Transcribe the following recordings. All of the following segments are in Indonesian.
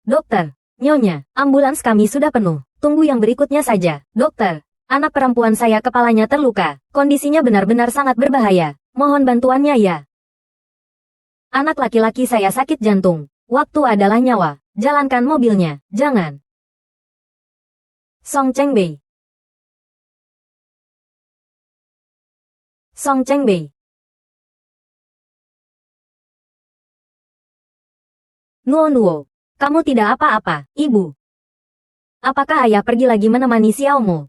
Dokter, Nyonya, ambulans kami sudah penuh. Tunggu yang berikutnya saja. Dokter, anak perempuan saya kepalanya terluka. Kondisinya benar-benar sangat berbahaya. Mohon bantuannya ya. Anak laki-laki saya sakit jantung. Waktu adalah nyawa. Jalankan mobilnya. Jangan. Song Chengbei. Song Chengbei. Nuo, kamu tidak apa-apa, Ibu. Apakah ayah pergi lagi menemani Xiaomo?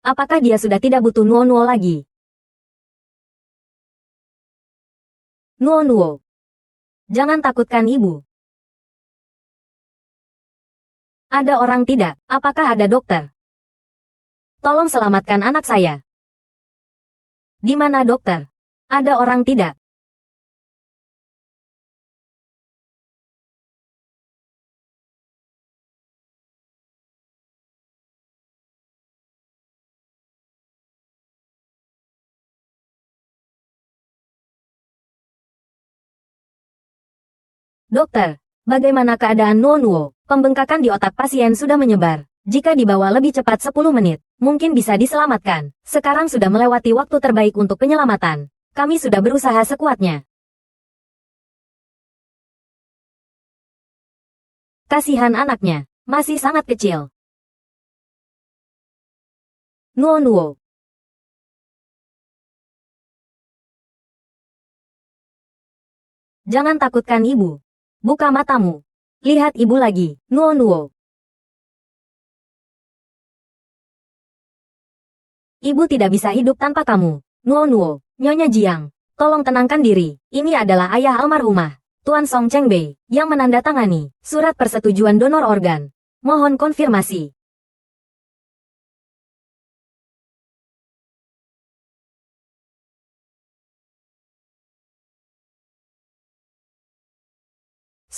Apakah dia sudah tidak butuh Nuo lagi? Nuo, jangan takutkan ibu. Ada orang tidak? Apakah ada dokter? Tolong selamatkan anak saya. Di mana dokter? Ada orang tidak? Dokter, bagaimana keadaan Nuo? Pembengkakan di otak pasien sudah menyebar. Jika dibawa lebih cepat 10 menit, mungkin bisa diselamatkan. Sekarang sudah melewati waktu terbaik untuk penyelamatan. Kami sudah berusaha sekuatnya. Kasihan anaknya, masih sangat kecil. Nuo. Jangan takutkan ibu. Buka matamu. Lihat ibu lagi, Nuo. Ibu tidak bisa hidup tanpa kamu. Nuo, Nyonya Jiang. Tolong tenangkan diri. Ini adalah ayah almarhumah, Tuan Song Chengbei, yang menandatangani surat persetujuan donor organ. Mohon konfirmasi.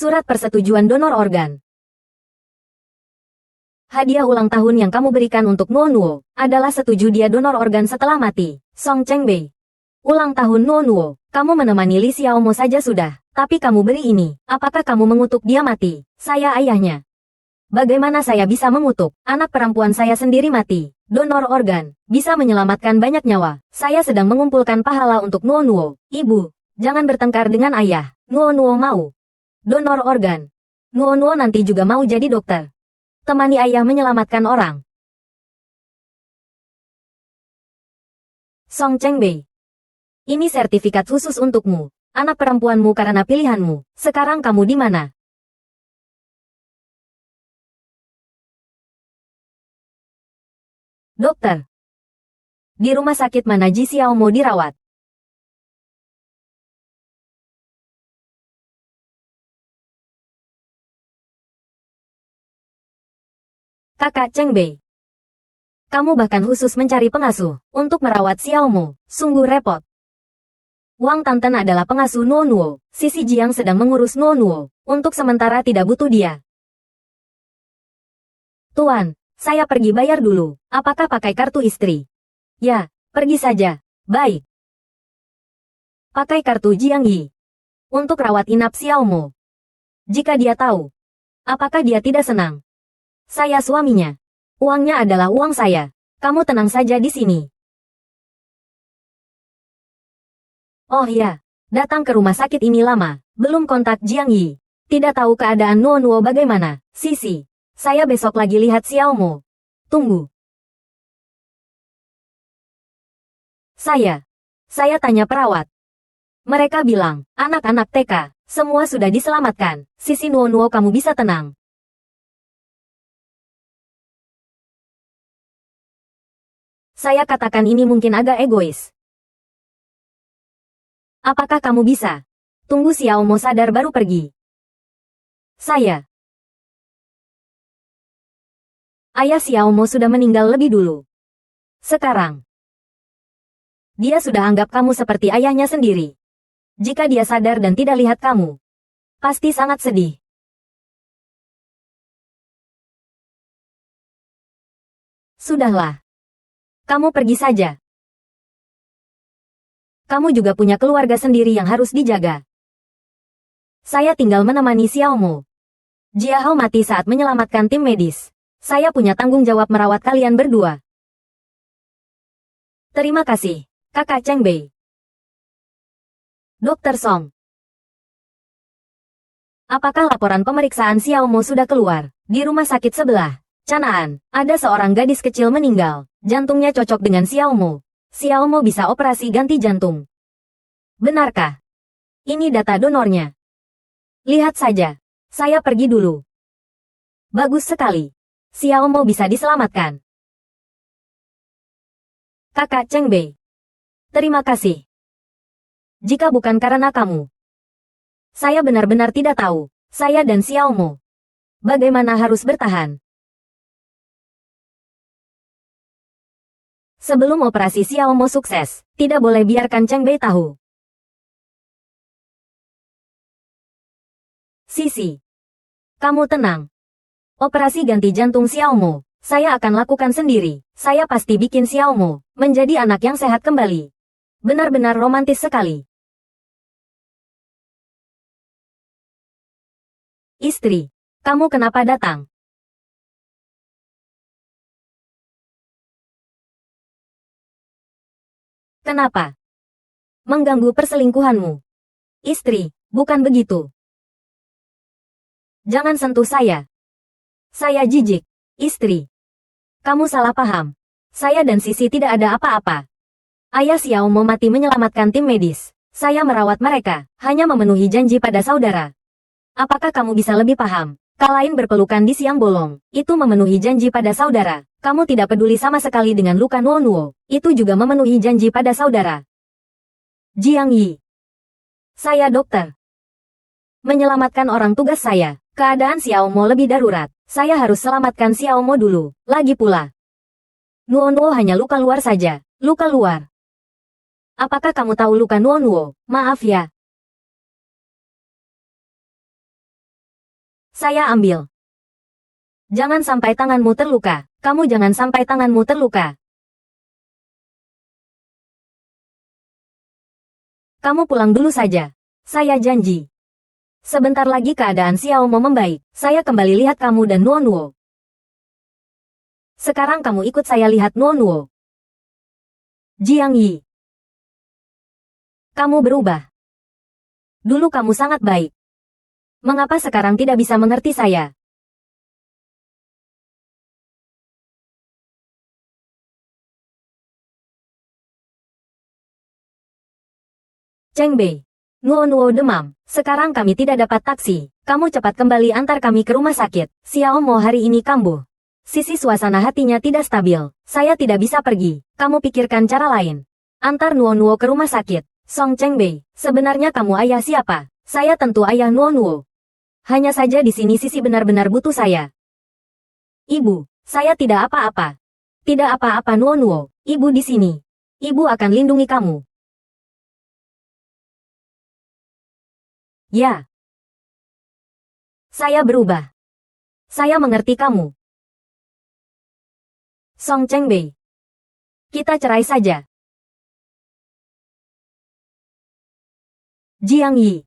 Surat persetujuan donor organ. Hadiah ulang tahun yang kamu berikan untuk Nuo adalah setuju dia donor organ setelah mati. Song Chengbei. Ulang tahun Nuo, kamu menemani Li Xiaomo saja sudah. Tapi kamu beri ini. Apakah kamu mengutuk dia mati? Saya ayahnya. Bagaimana saya bisa mengutuk? Anak perempuan saya sendiri mati. Donor organ bisa menyelamatkan banyak nyawa. Saya sedang mengumpulkan pahala untuk Nuo. Ibu, jangan bertengkar dengan ayah. Nuo mau donor organ. Nuo nanti juga mau jadi dokter. Temani ayah menyelamatkan orang. Song Chengbei. Ini sertifikat khusus untukmu, anak perempuanmu karena pilihanmu. Sekarang kamu di mana? Dokter. Di rumah sakit mana Ji Xiaomo dirawat? Kakak Chengbei. Kamu bahkan khusus mencari pengasuh untuk merawat Xiaomo. Sungguh repot. Wang Tanten adalah pengasuh Nuo. Sisi Jiang sedang mengurus Nuo. Untuk sementara tidak butuh dia. Tuan, saya pergi bayar dulu. Apakah pakai kartu istri? Ya, pergi saja. Baik. Pakai kartu Jiang Yi. Untuk rawat inap Xiaomo. Jika dia tahu, apakah dia tidak senang? Saya suaminya. Uangnya adalah uang saya. Kamu tenang saja di sini. Oh ya, datang ke rumah sakit ini lama. Belum kontak Jiang Yi. Tidak tahu keadaan Nuo bagaimana. Sisi, saya besok lagi lihat Xiaomo. Tunggu. Saya tanya perawat. Mereka bilang, anak-anak TK, semua sudah diselamatkan. Sisi Nuo kamu bisa tenang. Saya katakan ini mungkin agak egois. Apakah kamu bisa tunggu Xiaomo sadar baru pergi? Ayah Xiaomo sudah meninggal lebih dulu. Sekarang, dia sudah anggap kamu seperti ayahnya sendiri. Jika dia sadar dan tidak lihat kamu, pasti sangat sedih. Sudahlah. Kamu pergi saja. Kamu juga punya keluarga sendiri yang harus dijaga. Saya tinggal menemani Xiaomo. Jia Hao mati saat menyelamatkan tim medis. Saya punya tanggung jawab merawat kalian berdua. Terima kasih, Kakak Cheng Bei. Dokter Song. Apakah laporan pemeriksaan Xiao Mo sudah keluar? Di rumah sakit sebelah, Canaan, ada seorang gadis kecil meninggal. Jantungnya cocok dengan Xiao Mo. Xiao Mo bisa operasi ganti jantung. Benarkah? Ini data donornya. Lihat saja. Saya pergi dulu. Bagus sekali. Xiao Mo bisa diselamatkan. Kakak Cheng Bei. Terima kasih. Jika bukan karena kamu, saya benar-benar tidak tahu. Saya dan Xiao Mo bagaimana harus bertahan. Sebelum operasi Xiao Mo sukses, tidak boleh biarkan Cheng Bei tahu. Sisi. Kamu tenang. Operasi ganti jantung Xiao Mo, saya akan lakukan sendiri. Saya pasti bikin Xiao Mo menjadi anak yang sehat kembali. Benar-benar romantis sekali. Istri, kamu kenapa datang? Kenapa? Mengganggu perselingkuhanmu. Istri, bukan begitu. Jangan sentuh saya. Saya jijik. Istri. Kamu salah paham. Saya dan Sisi tidak ada apa-apa. Ayah Xiao Mo mati menyelamatkan tim medis. Saya merawat mereka, hanya memenuhi janji pada saudara. Apakah kamu bisa lebih paham? Kalian berpelukan di siang bolong, itu memenuhi janji pada saudara. Kamu tidak peduli sama sekali dengan luka Nuo Nuo, itu juga memenuhi janji pada saudara. Jiang Yi. Saya dokter. Menyelamatkan orang tugas saya. Keadaan Xiao Mo lebih darurat. Saya harus selamatkan Xiao Mo dulu. Lagi pula, Nuo Nuo hanya luka luar saja. Luka luar. Apakah kamu tahu luka Nuo Nuo? Maaf ya. Saya ambil. Jangan sampai tanganmu terluka. Kamu jangan sampai tanganmu terluka. Kamu pulang dulu saja. Saya janji. Sebentar lagi keadaan Xiao Mo membaik. Saya kembali lihat kamu dan Nuo Nuo. Sekarang kamu ikut saya lihat Nuo Nuo. Jiang Yi. Kamu berubah. Dulu kamu sangat baik. Mengapa sekarang tidak bisa mengerti saya? Cheng Bei. Nuo Nuo demam. Sekarang kami tidak dapat taksi. Kamu cepat kembali antar kami ke rumah sakit. Xiao Mo hari ini kambuh. Sisi suasana hatinya tidak stabil. Saya tidak bisa pergi. Kamu pikirkan cara lain. Antar Nuo Nuo ke rumah sakit. Song Cheng Bei. Sebenarnya kamu ayah siapa? Saya tentu ayah Nuo Nuo. Hanya saja di sini Sisi benar-benar butuh saya. Ibu, saya tidak apa-apa. Tidak apa-apa Nuo Nuo. Ibu di sini. Ibu akan lindungi kamu. Ya. Saya berubah. Saya mengerti kamu. Song Cheng Bei. Kita cerai saja. Jiang Yi.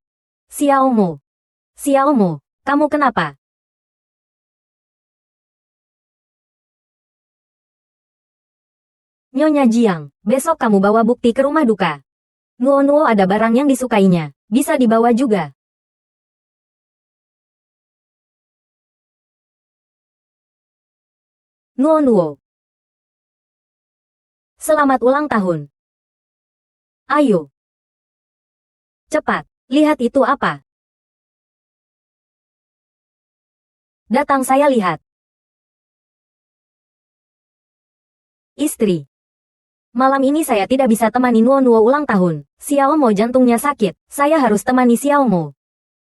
Xiao Mo. Xiao Mo, kamu kenapa? Nyonya Jiang, besok kamu bawa bukti ke rumah duka. Nuo Nuo ada barang yang disukainya. Bisa dibawa juga. Nuo Nuo. Selamat ulang tahun. Ayo. Cepat, lihat itu apa. Datang saya lihat. Istri. Malam ini saya tidak bisa temani Nuo Nuo ulang tahun. Xiao Mo jantungnya sakit. Saya harus temani Xiao Mo.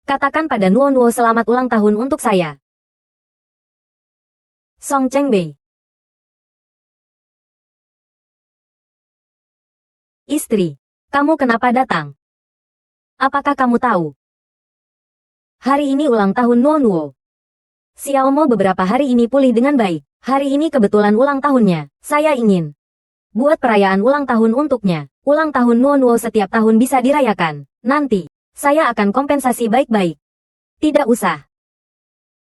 Katakan pada Nuo Nuo selamat ulang tahun untuk saya. Song Cheng Bei. Istri. Kamu kenapa datang? Apakah kamu tahu? Hari ini ulang tahun Nuo Nuo. Xiao Mo beberapa hari ini pulih dengan baik. Hari ini kebetulan ulang tahunnya. Saya ingin buat perayaan ulang tahun untuknya. Ulang tahun Nuo Nuo setiap tahun bisa dirayakan. Nanti, saya akan kompensasi baik-baik. Tidak usah.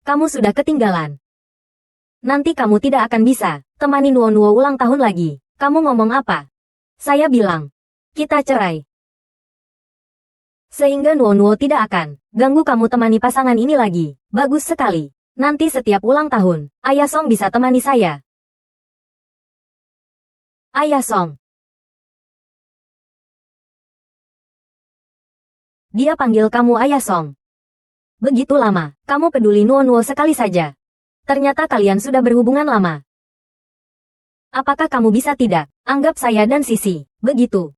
Kamu sudah ketinggalan. Nanti kamu tidak akan bisa temani Nuo ulang tahun lagi. Kamu ngomong apa? Saya bilang, kita cerai. Sehingga Nuo tidak akan ganggu kamu temani pasangan ini lagi. Bagus sekali. Nanti setiap ulang tahun, Ayah Song bisa temani saya. Ayah Song. Dia panggil kamu Ayah Song. Begitu lama, kamu peduli Nuo sekali saja. Ternyata kalian sudah berhubungan lama. Apakah kamu bisa tidak anggap saya dan Sisi begitu?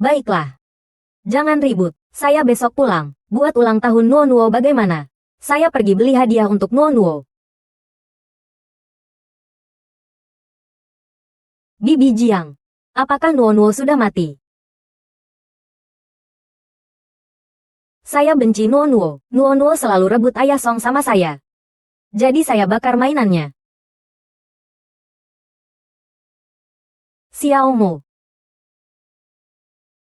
Baiklah. Jangan ribut, saya besok pulang. Buat ulang tahun Nuo bagaimana? Saya pergi beli hadiah untuk Nuo. Bibi Jiang. Apakah Nuo sudah mati? Saya benci Nuo. Nuo selalu rebut Ayah Song sama saya. Jadi saya bakar mainannya. Xiao Mo.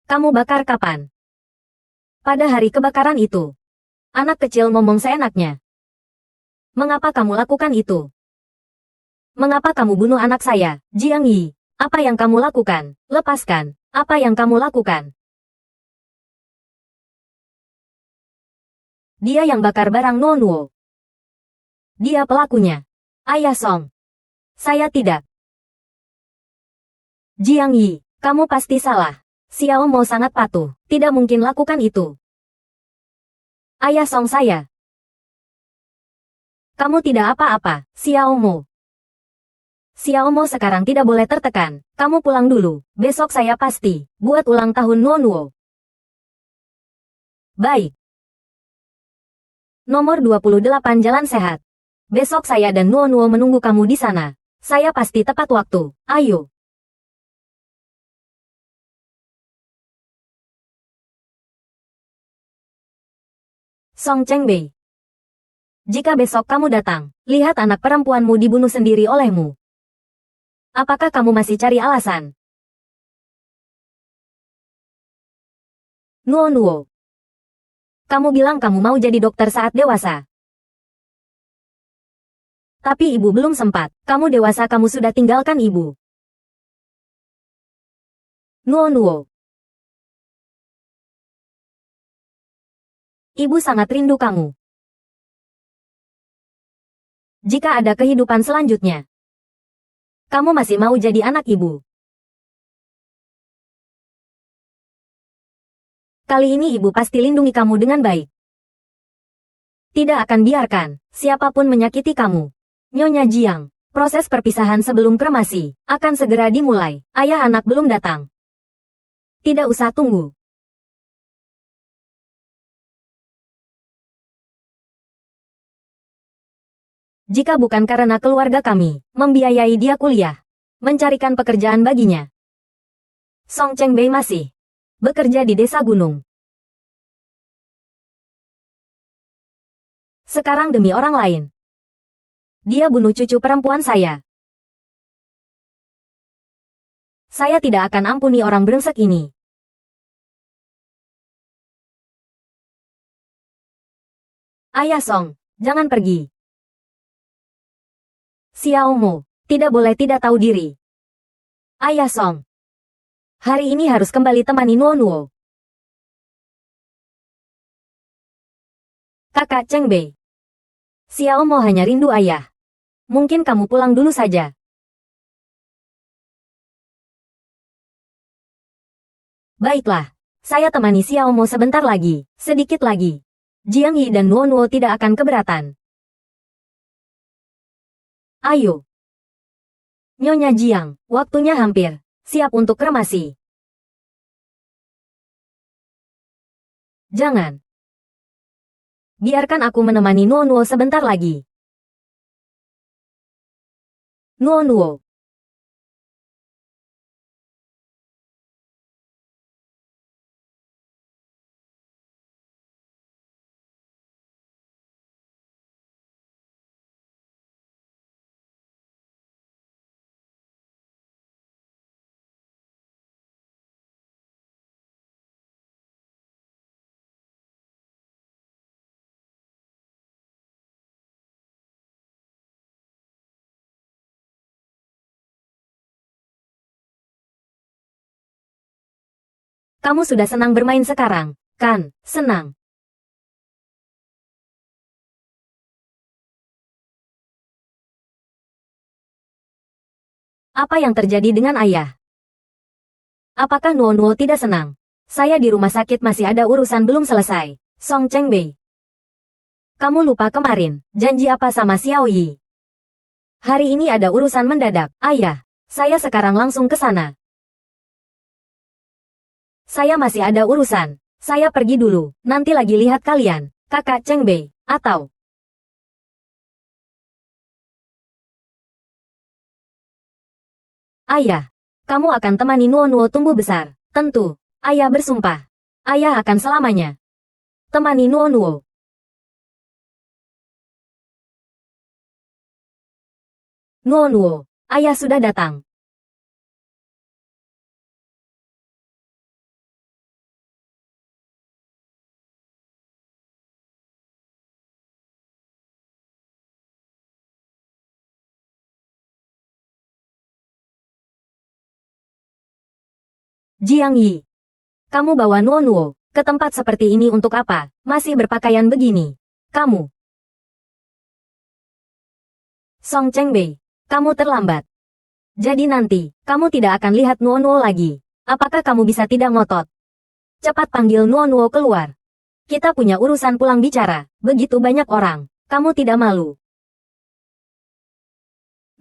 Kamu bakar kapan? Pada hari kebakaran itu. Anak kecil ngomong seenaknya. Mengapa kamu lakukan itu? Mengapa kamu bunuh anak saya, Jiang Yi? Apa yang kamu lakukan? Lepaskan. Apa yang kamu lakukan? Dia yang bakar barang Nuo. Dia pelakunya. Ayah Song. Saya tidak. Jiang Yi, kamu pasti salah. Xiao Mo sangat patuh. Tidak mungkin lakukan itu. Ayah Song saya. Kamu tidak apa-apa, Xiao Mo. Xiao Mo sekarang tidak boleh tertekan. Kamu pulang dulu. Besok saya pasti buat ulang tahun Nuo. Baik. Nomor 28 Jalan Sehat. Besok saya dan Nuo menunggu kamu di sana. Saya pasti tepat waktu. Ayo. Song Chengbei. Jika besok kamu datang, lihat anak perempuanmu dibunuh sendiri olehmu. Apakah kamu masih cari alasan? Nuo. Kamu bilang kamu mau jadi dokter saat dewasa. Tapi ibu belum sempat. Kamu dewasa, kamu sudah tinggalkan ibu. Nuo. Ibu sangat rindu kamu. Jika ada kehidupan selanjutnya, kamu masih mau jadi anak ibu. Kali ini ibu pasti lindungi kamu dengan baik. Tidak akan biarkan siapapun menyakiti kamu. Nyonya Jiang, proses perpisahan sebelum kremasi akan segera dimulai. Ayah anak belum datang. Tidak usah tunggu. Jika bukan karena keluarga kami membiayai dia kuliah, mencarikan pekerjaan baginya, Song Chengbei masih bekerja di desa gunung. Sekarang demi orang lain, dia bunuh cucu perempuan saya. Saya tidak akan ampuni orang brengsek ini. Ayah Song, jangan pergi. Xiao Mo, tidak boleh tidak tahu diri. Ayah Song, hari ini harus kembali temani Nuo. Kakak Chengbei. Xiao Mo hanya rindu ayah. Mungkin kamu pulang dulu saja. Baiklah, saya temani Xiao Mo sebentar lagi, sedikit lagi. Jiang Yi dan Nuo tidak akan keberatan. Ayo. Nyonya Jiang, waktunya hampir. Siap untuk kremasi. Jangan. Biarkan aku menemani Nuo sebentar lagi. Nuo. Kamu sudah senang bermain sekarang, kan? Senang. Apa yang terjadi dengan ayah? Apakah Nuo tidak senang? Saya di rumah sakit masih ada urusan belum selesai. Song Chengbei. Kamu lupa kemarin, janji apa sama Xiao Yi? Hari ini ada urusan mendadak, ayah. Saya sekarang langsung ke sana. Saya masih ada urusan. Saya pergi dulu, nanti lagi lihat kalian, kakak Chengbei, atau... Ayah, kamu akan temani Nuo tumbuh besar. Tentu, ayah bersumpah. Ayah akan selamanya temani Nuo. Nuo, ayah sudah datang. Jiang Yi, kamu bawa Nuo ke tempat seperti ini untuk apa? Masih berpakaian begini. Kamu. Song Chengbei, kamu terlambat. Jadi nanti, kamu tidak akan lihat Nuo lagi. Apakah kamu bisa tidak ngotot? Cepat panggil Nuo keluar. Kita punya urusan pulang bicara. Begitu banyak orang. Kamu tidak malu.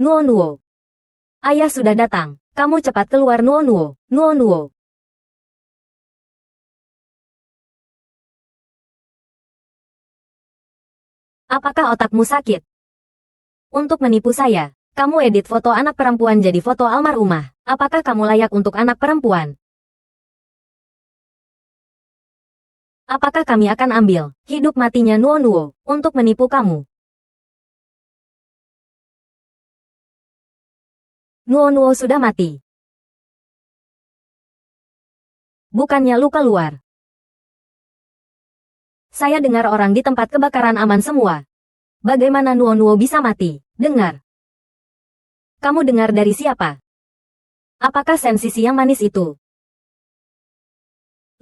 Nuo. Ayah sudah datang. Kamu cepat keluar Nuo. Apakah otakmu sakit? Untuk menipu saya, kamu edit foto anak perempuan jadi foto almarhumah. Apakah kamu layak untuk anak perempuan? Apakah kami akan ambil hidup matinya Nuo untuk menipu kamu? Nuo sudah mati. Bukannya luka luar. Saya dengar orang di tempat kebakaran aman semua. Bagaimana Nuo bisa mati? Dengar. Kamu dengar dari siapa? Apakah sensisi yang manis itu?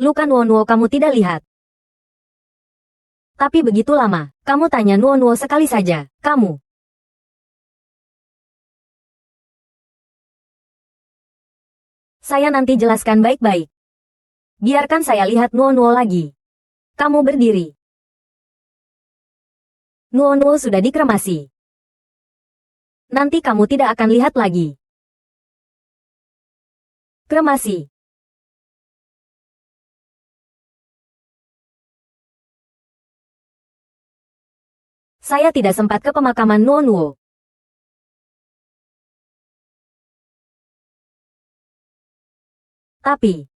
Luka Nuo kamu tidak lihat. Tapi begitu lama, kamu tanya Nuo sekali saja, kamu. Saya nanti jelaskan baik-baik. Biarkan saya lihat Nuo lagi. Kamu berdiri. Nuo sudah dikremasi. Nanti kamu tidak akan lihat lagi. Kremasi. Saya tidak sempat ke pemakaman Nuo. Tapi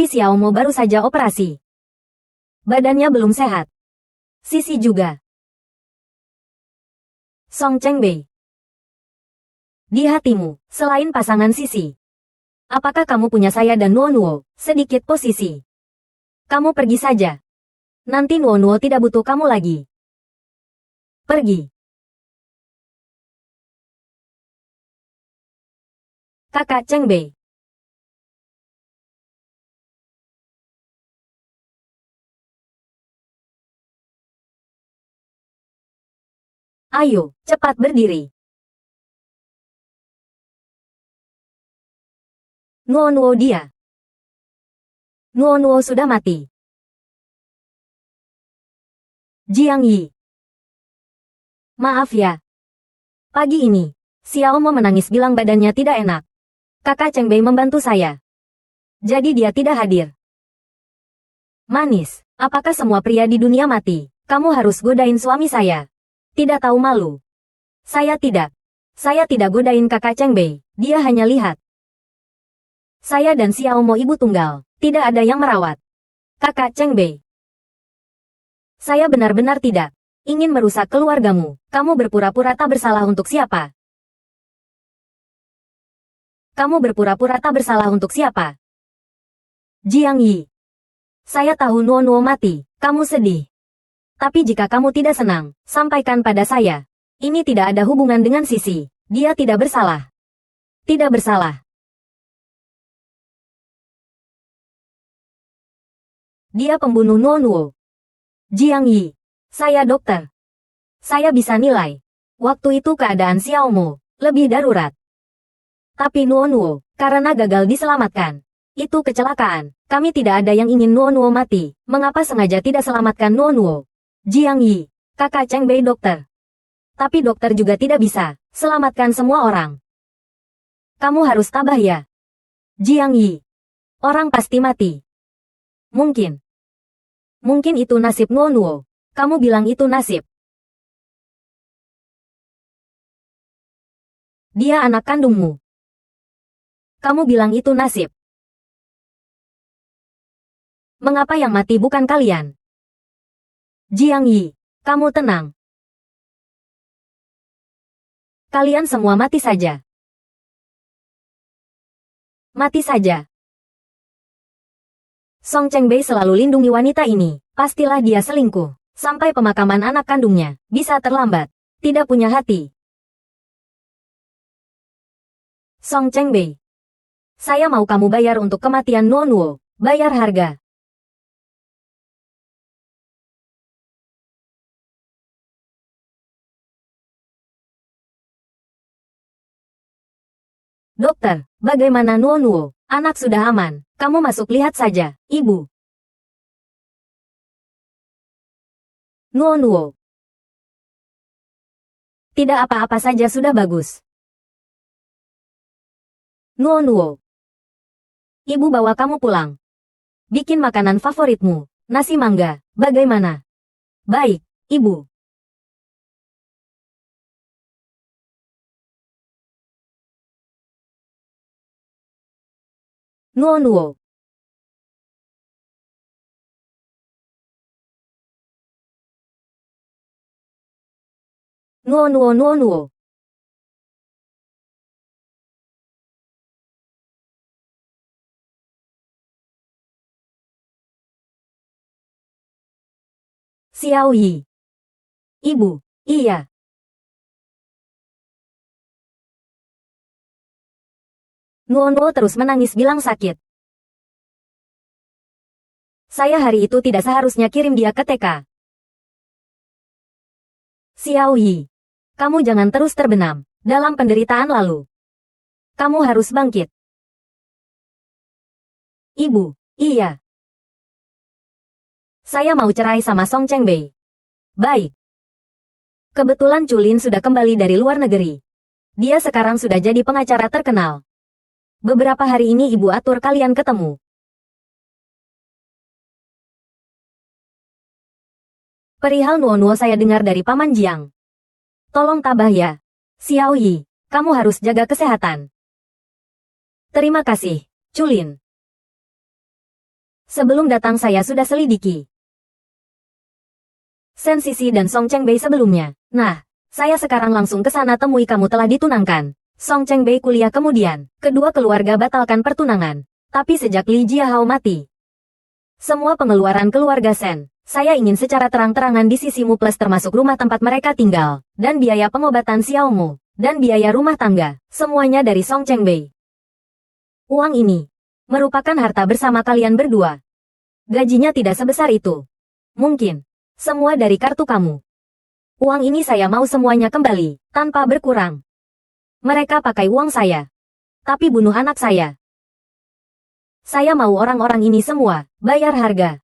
Xiaomo baru saja operasi. Badannya belum sehat. Sisi juga. Song Chengbei. Di hatimu, selain pasangan Sisi, apakah kamu punya saya dan Nuo sedikit posisi? Kamu pergi saja. Nanti Nuo tidak butuh kamu lagi. Pergi. Kakak Chengbei. Ayo, cepat berdiri. Nuo dia. Nuo sudah mati. Jiang Yi. Maaf ya. Pagi ini, Xiaomo menangis bilang badannya tidak enak. Kakak Chengbei membantu saya. Jadi dia tidak hadir. Manis, apakah semua pria di dunia mati? Kamu harus godain suami saya. Tidak tahu malu. Saya tidak. Saya tidak godain kakak Chengbei. Dia hanya lihat. Saya dan Xiaomo ibu tunggal. Tidak ada yang merawat. Kakak Chengbei. Saya benar-benar tidak ingin merusak keluargamu. Kamu berpura-pura tak bersalah untuk siapa? Kamu berpura-pura tak bersalah untuk siapa? Jiang Yi. Saya tahu Nuo mati. Kamu sedih. Tapi jika kamu tidak senang, sampaikan pada saya. Ini tidak ada hubungan dengan Sisi. Dia tidak bersalah. Tidak bersalah. Dia pembunuh Nuo. Jiang Yi. Saya dokter. Saya bisa nilai. Waktu itu keadaan Xiao Mo lebih darurat. Tapi Nuo, karena gagal diselamatkan. Itu kecelakaan. Kami tidak ada yang ingin Nuo mati. Mengapa sengaja tidak selamatkan Nuo? Jiang Yi, kakak Cheng Bei dokter. Tapi dokter juga tidak bisa selamatkan semua orang. Kamu harus tabah ya. Jiang Yi. Orang pasti mati. Mungkin. Mungkin itu nasib Nuo. Kamu bilang itu nasib. Dia anak kandungmu. Kamu bilang itu nasib. Mengapa yang mati bukan kalian? Jiang Yi, kamu tenang. Kalian semua mati saja. Mati saja. Song Chengbei selalu lindungi wanita ini. Pastilah dia selingkuh. Sampai pemakaman anak kandungnya bisa terlambat. Tidak punya hati. Song Chengbei. Saya mau kamu bayar untuk kematian Nuo. Bayar harga. Dokter, bagaimana Nuo? Anak sudah aman. Kamu masuk lihat saja, Ibu. Nuo. Tidak apa-apa saja sudah bagus. Nuo. Ibu bawa kamu pulang. Bikin makanan favoritmu, nasi mangga, bagaimana? Baik, Ibu. Nuo. Nuo. Xiao Yi. Ibu, iya. Nuo terus menangis bilang sakit. Saya hari itu tidak seharusnya kirim dia ke TK. Xiao Yi. Kamu jangan terus terbenam dalam penderitaan lalu. Kamu harus bangkit. Ibu, iya. Saya mau cerai sama Song Chengbei. Baik. Kebetulan Culin sudah kembali dari luar negeri. Dia sekarang sudah jadi pengacara terkenal. Beberapa hari ini ibu atur kalian ketemu. Perihal Nuo saya dengar dari Paman Jiang. Tolong tabah ya. Xiao Yi, kamu harus jaga kesehatan. Terima kasih, Culin. Sebelum datang saya sudah selidiki Sen Sisi dan Song Chengbei sebelumnya. Nah, saya sekarang langsung ke sana temui kamu telah ditunangkan. Song Chengbei kuliah kemudian. Kedua keluarga batalkan pertunangan. Tapi sejak Li Jiahao mati, semua pengeluaran keluarga Sen, saya ingin secara terang-terangan di sisimu plus termasuk rumah tempat mereka tinggal, dan biaya pengobatan Xiaomu, dan biaya rumah tangga, semuanya dari Song Chengbei. Uang ini merupakan harta bersama kalian berdua. Gajinya tidak sebesar itu. Mungkin semua dari kartu kamu. Uang ini saya mau semuanya kembali, tanpa berkurang. Mereka pakai uang saya. Tapi bunuh anak saya. Saya mau orang-orang ini semua bayar harga.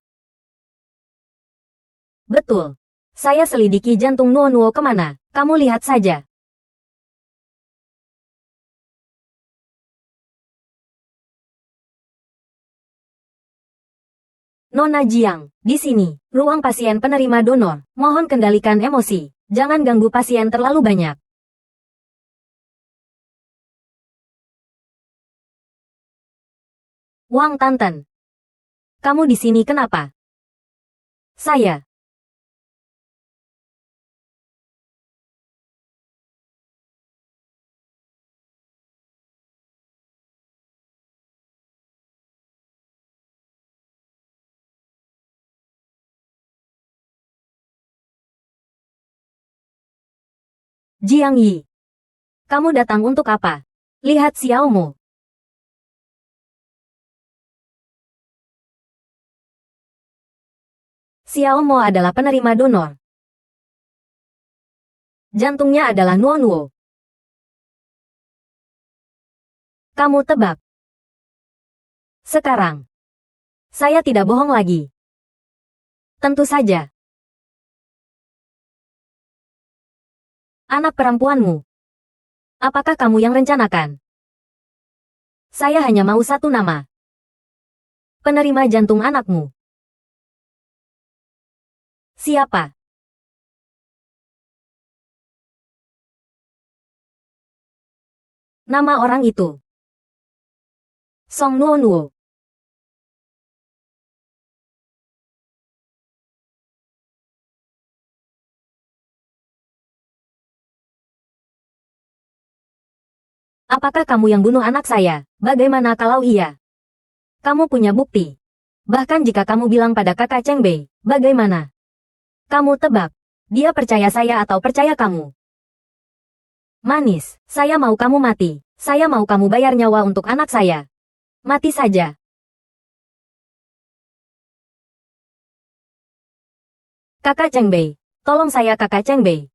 Betul. Saya selidiki jantung Nuo kemana, kamu lihat saja. Nona Jiang, di sini, ruang pasien penerima donor. Mohon kendalikan emosi. Jangan ganggu pasien terlalu banyak. Wang Tanten. Kamu di sini kenapa? Saya. Jiang Yi. Kamu datang untuk apa? Lihat Xiaomo. Xiao Mo adalah penerima donor. Jantungnya adalah Nuo Nuo. Kamu tebak. Sekarang, saya tidak bohong lagi. Tentu saja. Anak perempuanmu. Apakah kamu yang rencanakan? Saya hanya mau satu nama. Penerima jantung anakmu. Siapa? Nama orang itu. Song Nuo Nuo. Apakah kamu yang bunuh anak saya? Bagaimana kalau iya? Kamu punya bukti. Bahkan jika kamu bilang pada kakak Cheng Bei, bagaimana? Kamu tebak. Dia percaya saya atau percaya kamu? Manis, saya mau kamu mati. Saya mau kamu bayar nyawa untuk anak saya. Mati saja. Kakak Cheng Bei, tolong saya kakak Cheng Bei.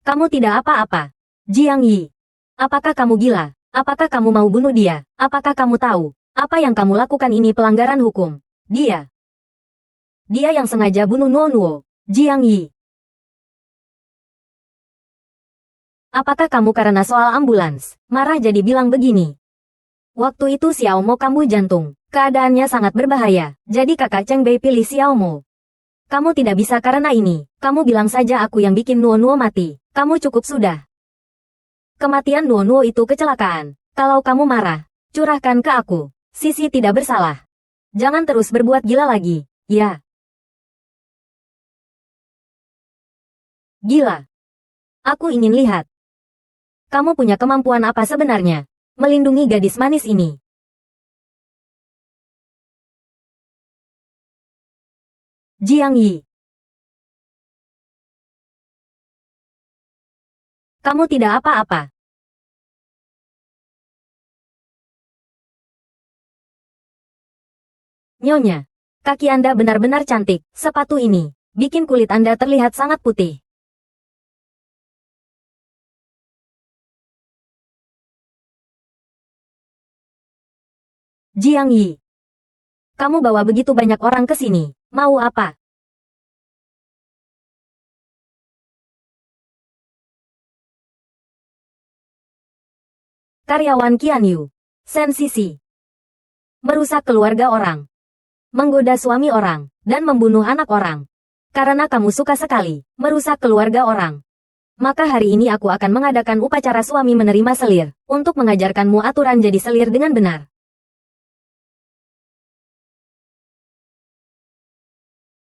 Kamu tidak apa-apa. Jiang Yi. Apakah kamu gila? Apakah kamu mau bunuh dia? Apakah kamu tahu? Apa yang kamu lakukan ini pelanggaran hukum? Dia yang sengaja bunuh Nuo Nuo. Jiang Yi. Apakah kamu karena soal ambulans? Marah jadi bilang begini. Waktu itu Xiao Mo kambuh jantung. Keadaannya sangat berbahaya. Jadi kakak Cheng Bei pilih Xiao Mo. Kamu tidak bisa karena ini. Kamu bilang saja aku yang bikin Nuo Nuo mati. Kamu cukup sudah. Kematian Nuo Nuo itu kecelakaan. Kalau kamu marah, curahkan ke aku. Sisi tidak bersalah. Jangan terus berbuat gila lagi, ya. Gila. Aku ingin lihat. Kamu punya kemampuan apa sebenarnya? Melindungi gadis manis ini. Jiang Yi. Kamu tidak apa-apa. Nyonya, kaki Anda benar-benar cantik. Sepatu ini bikin kulit Anda terlihat sangat putih. Jiang Yi. Kamu bawa begitu banyak orang ke sini. Mau apa? Karyawan Qian Yu. Sensisi. Merusak keluarga orang. Menggoda suami orang. Dan membunuh anak orang. Karena kamu suka sekali merusak keluarga orang. Maka hari ini aku akan mengadakan upacara suami menerima selir. Untuk mengajarkanmu aturan jadi selir dengan benar.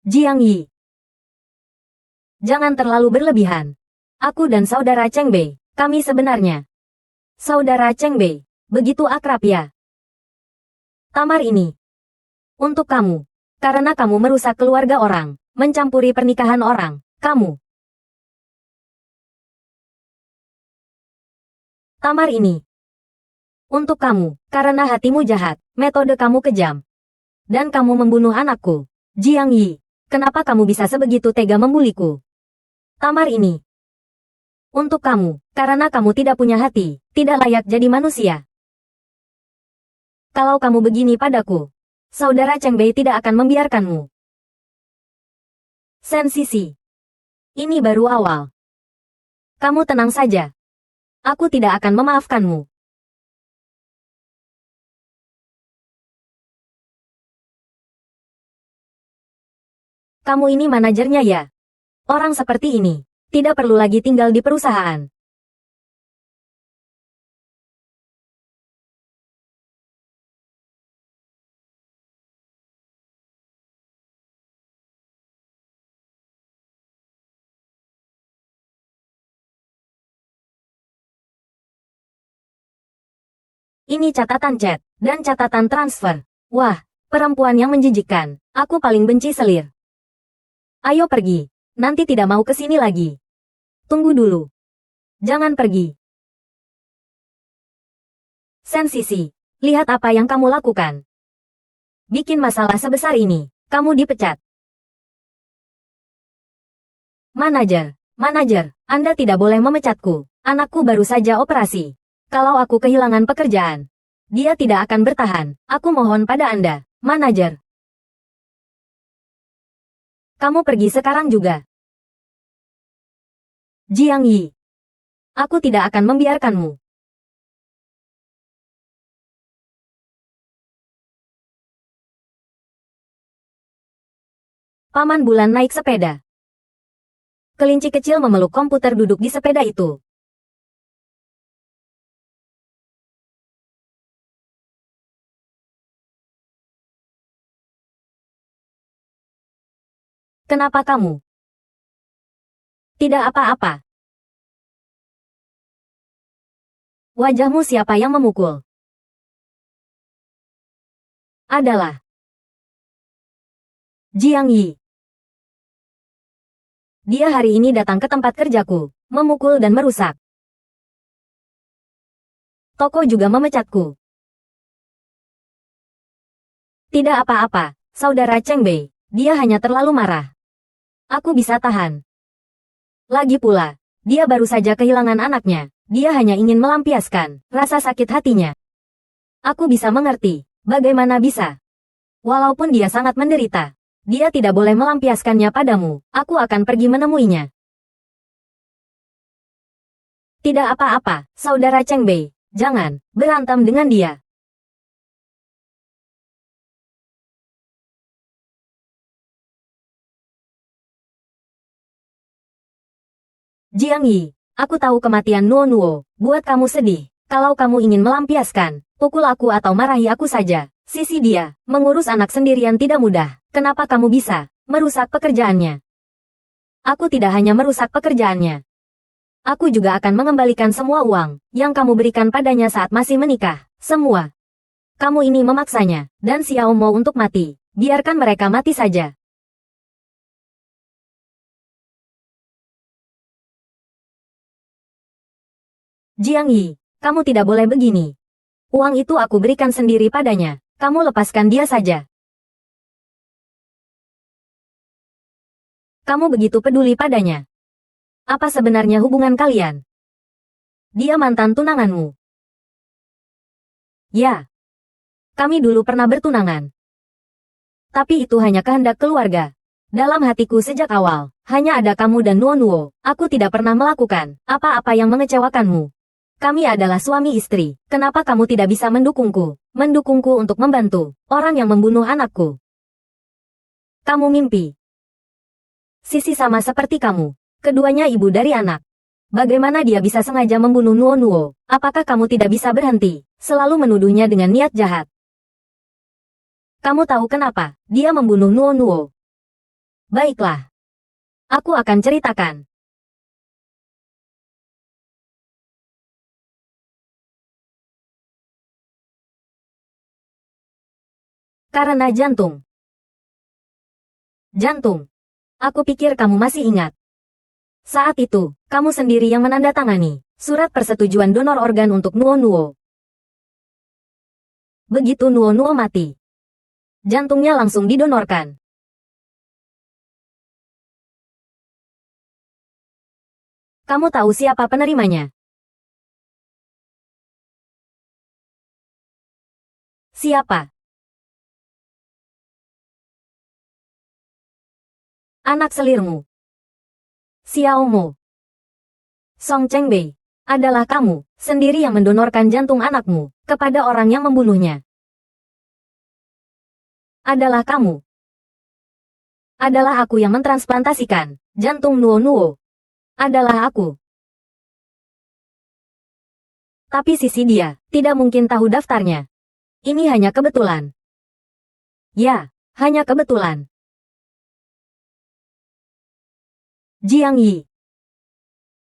Jiang Yi. Jangan terlalu berlebihan. Aku dan saudara Cheng Bei, kami sebenarnya saudara Cheng Bei, begitu akrab ya. Tamar ini untuk kamu, karena kamu merusak keluarga orang, mencampuri pernikahan orang, kamu. Tamar ini untuk kamu, karena hatimu jahat, metode kamu kejam, dan kamu membunuh anakku. Jiang Yi, kenapa kamu bisa sebegitu tega membuliku? Tamar ini untuk kamu, karena kamu tidak punya hati, tidak layak jadi manusia. Kalau kamu begini padaku, saudara Cheng Bei tidak akan membiarkanmu. Sensisi. Ini baru awal. Kamu tenang saja. Aku tidak akan memaafkanmu. Kamu ini manajernya ya? Orang seperti ini tidak perlu lagi tinggal di perusahaan. Ini catatan chat dan catatan transfer. Wah, perempuan yang menjijikkan. Aku paling benci selir. Ayo pergi. Nanti tidak mau ke sini lagi. Tunggu dulu. Jangan pergi. Sensisi. Lihat apa yang kamu lakukan. Bikin masalah sebesar ini. Kamu dipecat. Manajer, Anda tidak boleh memecatku. Anakku baru saja operasi. Kalau aku kehilangan pekerjaan, dia tidak akan bertahan. Aku mohon pada Anda, manajer. Kamu pergi sekarang juga. Jiang Yi. Aku tidak akan membiarkanmu. Paman Bulan naik sepeda. Kelinci kecil memeluk komputer duduk di sepeda itu. Kenapa kamu? Tidak apa-apa. Wajahmu siapa yang memukul? Adalah Jiang Yi. Dia hari ini datang ke tempat kerjaku, memukul dan merusak. Toko juga memecatku. Tidak apa-apa, saudara Cheng Bei. Dia hanya terlalu marah. Aku bisa tahan. Lagi pula, dia baru saja kehilangan anaknya. Dia hanya ingin melampiaskan rasa sakit hatinya. Aku bisa mengerti. Bagaimana bisa? Walaupun dia sangat menderita, dia tidak boleh melampiaskannya padamu. Aku akan pergi menemuinya. Tidak apa-apa, saudara Cheng Bei. Jangan berantem dengan dia. Jiang Yi, aku tahu kematian Nuo Nuo buat kamu sedih. Kalau kamu ingin melampiaskan, pukul aku atau marahi aku saja. Sisi dia, mengurus anak sendirian tidak mudah. Kenapa kamu bisa merusak pekerjaannya? Aku tidak hanya merusak pekerjaannya. Aku juga akan mengembalikan semua uang yang kamu berikan padanya saat masih menikah. Semua. Kamu ini memaksanya, dan Xiao Mo untuk mati. Biarkan mereka mati saja. Jiang Yi, kamu tidak boleh begini. Uang itu aku berikan sendiri padanya. Kamu lepaskan dia saja. Kamu begitu peduli padanya. Apa sebenarnya hubungan kalian? Dia mantan tunanganmu. Ya. Kami dulu pernah bertunangan. Tapi itu hanya kehendak keluarga. Dalam hatiku sejak awal, hanya ada kamu dan Nuo Nuo. Aku tidak pernah melakukan apa-apa yang mengecewakanmu. Kami adalah suami istri. Kenapa kamu tidak bisa mendukungku? Mendukungku untuk membantu orang yang membunuh anakku. Kamu mimpi. Sisi sama seperti kamu. Keduanya ibu dari anak. Bagaimana dia bisa sengaja membunuh Nuo Nuo? Apakah kamu tidak bisa berhenti? Selalu menuduhnya dengan niat jahat. Kamu tahu kenapa dia membunuh Nuo Nuo? Baiklah. Aku akan ceritakan. Karena jantung. Jantung. Aku pikir kamu masih ingat. Saat itu, kamu sendiri yang menandatangani surat persetujuan donor organ untuk Nuo Nuo. Begitu Nuo Nuo mati, jantungnya langsung didonorkan. Kamu tahu siapa penerimanya? Siapa? Anak selirmu. Xiao Mo. Song Cheng Bei. Adalah kamu sendiri yang mendonorkan jantung anakmu kepada orang yang membunuhnya. Adalah kamu. Adalah aku yang mentransplantasikan jantung Nuo Nuo. Adalah aku. Tapi sisi dia tidak mungkin tahu daftarnya. Ini hanya kebetulan. Ya, hanya kebetulan. Jiang Yi.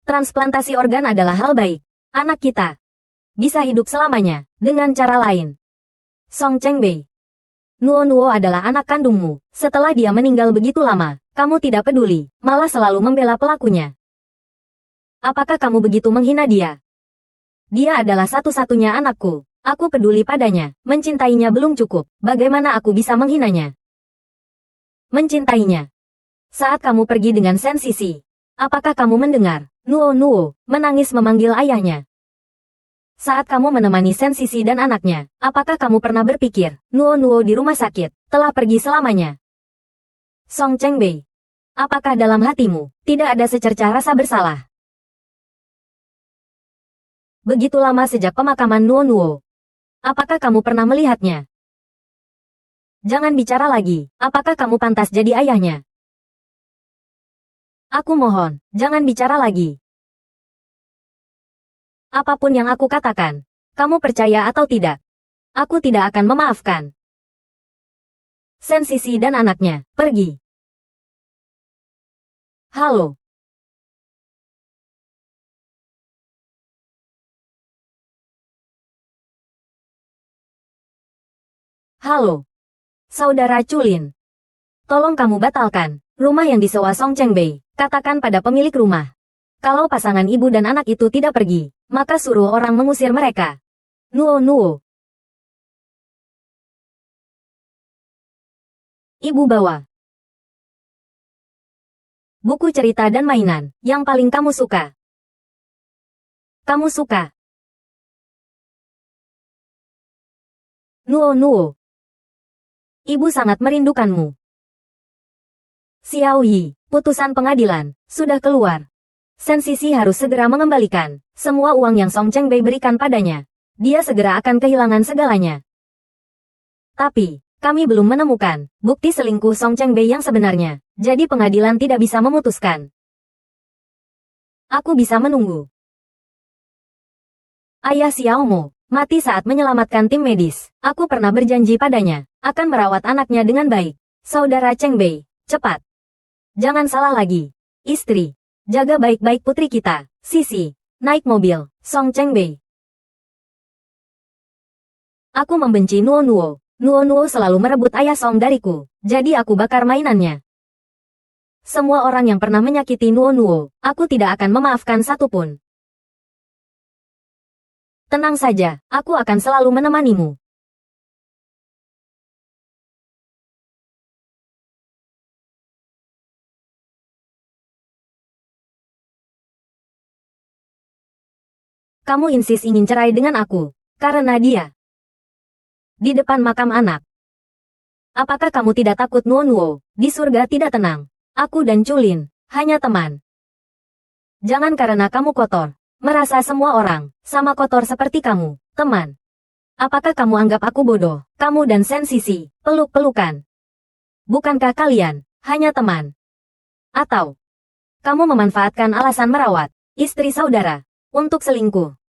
Transplantasi organ adalah hal baik. Anak kita bisa hidup selamanya dengan cara lain. Song Cheng Bei. Nuo Nuo adalah anak kandungmu. Setelah dia meninggal begitu lama, kamu tidak peduli, malah selalu membela pelakunya. Apakah kamu begitu menghina dia? Dia adalah satu-satunya anakku. Aku peduli padanya. Mencintainya belum cukup. Bagaimana aku bisa menghinanya? Mencintainya. Saat kamu pergi dengan Sensisi, apakah kamu mendengar? Nuo Nuo menangis memanggil ayahnya. Saat kamu menemani Sensisi dan anaknya, apakah kamu pernah berpikir, Nuo Nuo di rumah sakit, telah pergi selamanya? Song Chengbei, apakah dalam hatimu, tidak ada secercah rasa bersalah? Begitu lama sejak pemakaman Nuo Nuo. Apakah kamu pernah melihatnya? Jangan bicara lagi, apakah kamu pantas jadi ayahnya? Aku mohon, jangan bicara lagi. Apapun yang aku katakan, kamu percaya atau tidak, aku tidak akan memaafkan. Sensisi dan anaknya, pergi. Halo. Halo. Saudara Culin. Tolong kamu batalkan rumah yang disewa Song Chengbei. Katakan pada pemilik rumah. Kalau pasangan ibu dan anak itu tidak pergi, maka suruh orang mengusir mereka. Nuo Nuo. Ibu bawa buku cerita dan mainan yang paling kamu suka. Kamu suka. Nuo Nuo. Ibu sangat merindukanmu. Xiao Yi, putusan pengadilan, sudah keluar. Sensisi harus segera mengembalikan semua uang yang Song Chengbei berikan padanya. Dia segera akan kehilangan segalanya. Tapi, kami belum menemukan bukti selingkuh Song Chengbei yang sebenarnya. Jadi pengadilan tidak bisa memutuskan. Aku bisa menunggu. Ayah Xiao Mo mati saat menyelamatkan tim medis. Aku pernah berjanji padanya akan merawat anaknya dengan baik. Saudara Chengbei, cepat. Jangan salah lagi. Istri, jaga baik-baik putri kita. Sisi, naik mobil. Song Chengbei. Aku membenci Nuo Nuo. Nuo Nuo selalu merebut ayah Song dariku. Jadi aku bakar mainannya. Semua orang yang pernah menyakiti Nuo Nuo, aku tidak akan memaafkan satupun. Tenang saja, aku akan selalu menemanimu. Kamu insist ingin cerai dengan aku, karena dia. Di depan makam anak. Apakah kamu tidak takut Nuo Nuo, di surga tidak tenang? Aku dan Culin, hanya teman. Jangan karena kamu kotor, merasa semua orang, sama kotor seperti kamu, teman. Apakah kamu anggap aku bodoh, kamu dan Sensisi, peluk-pelukan? Bukankah kalian, hanya teman? Atau, kamu memanfaatkan alasan merawat, istri saudara, untuk selingkuh?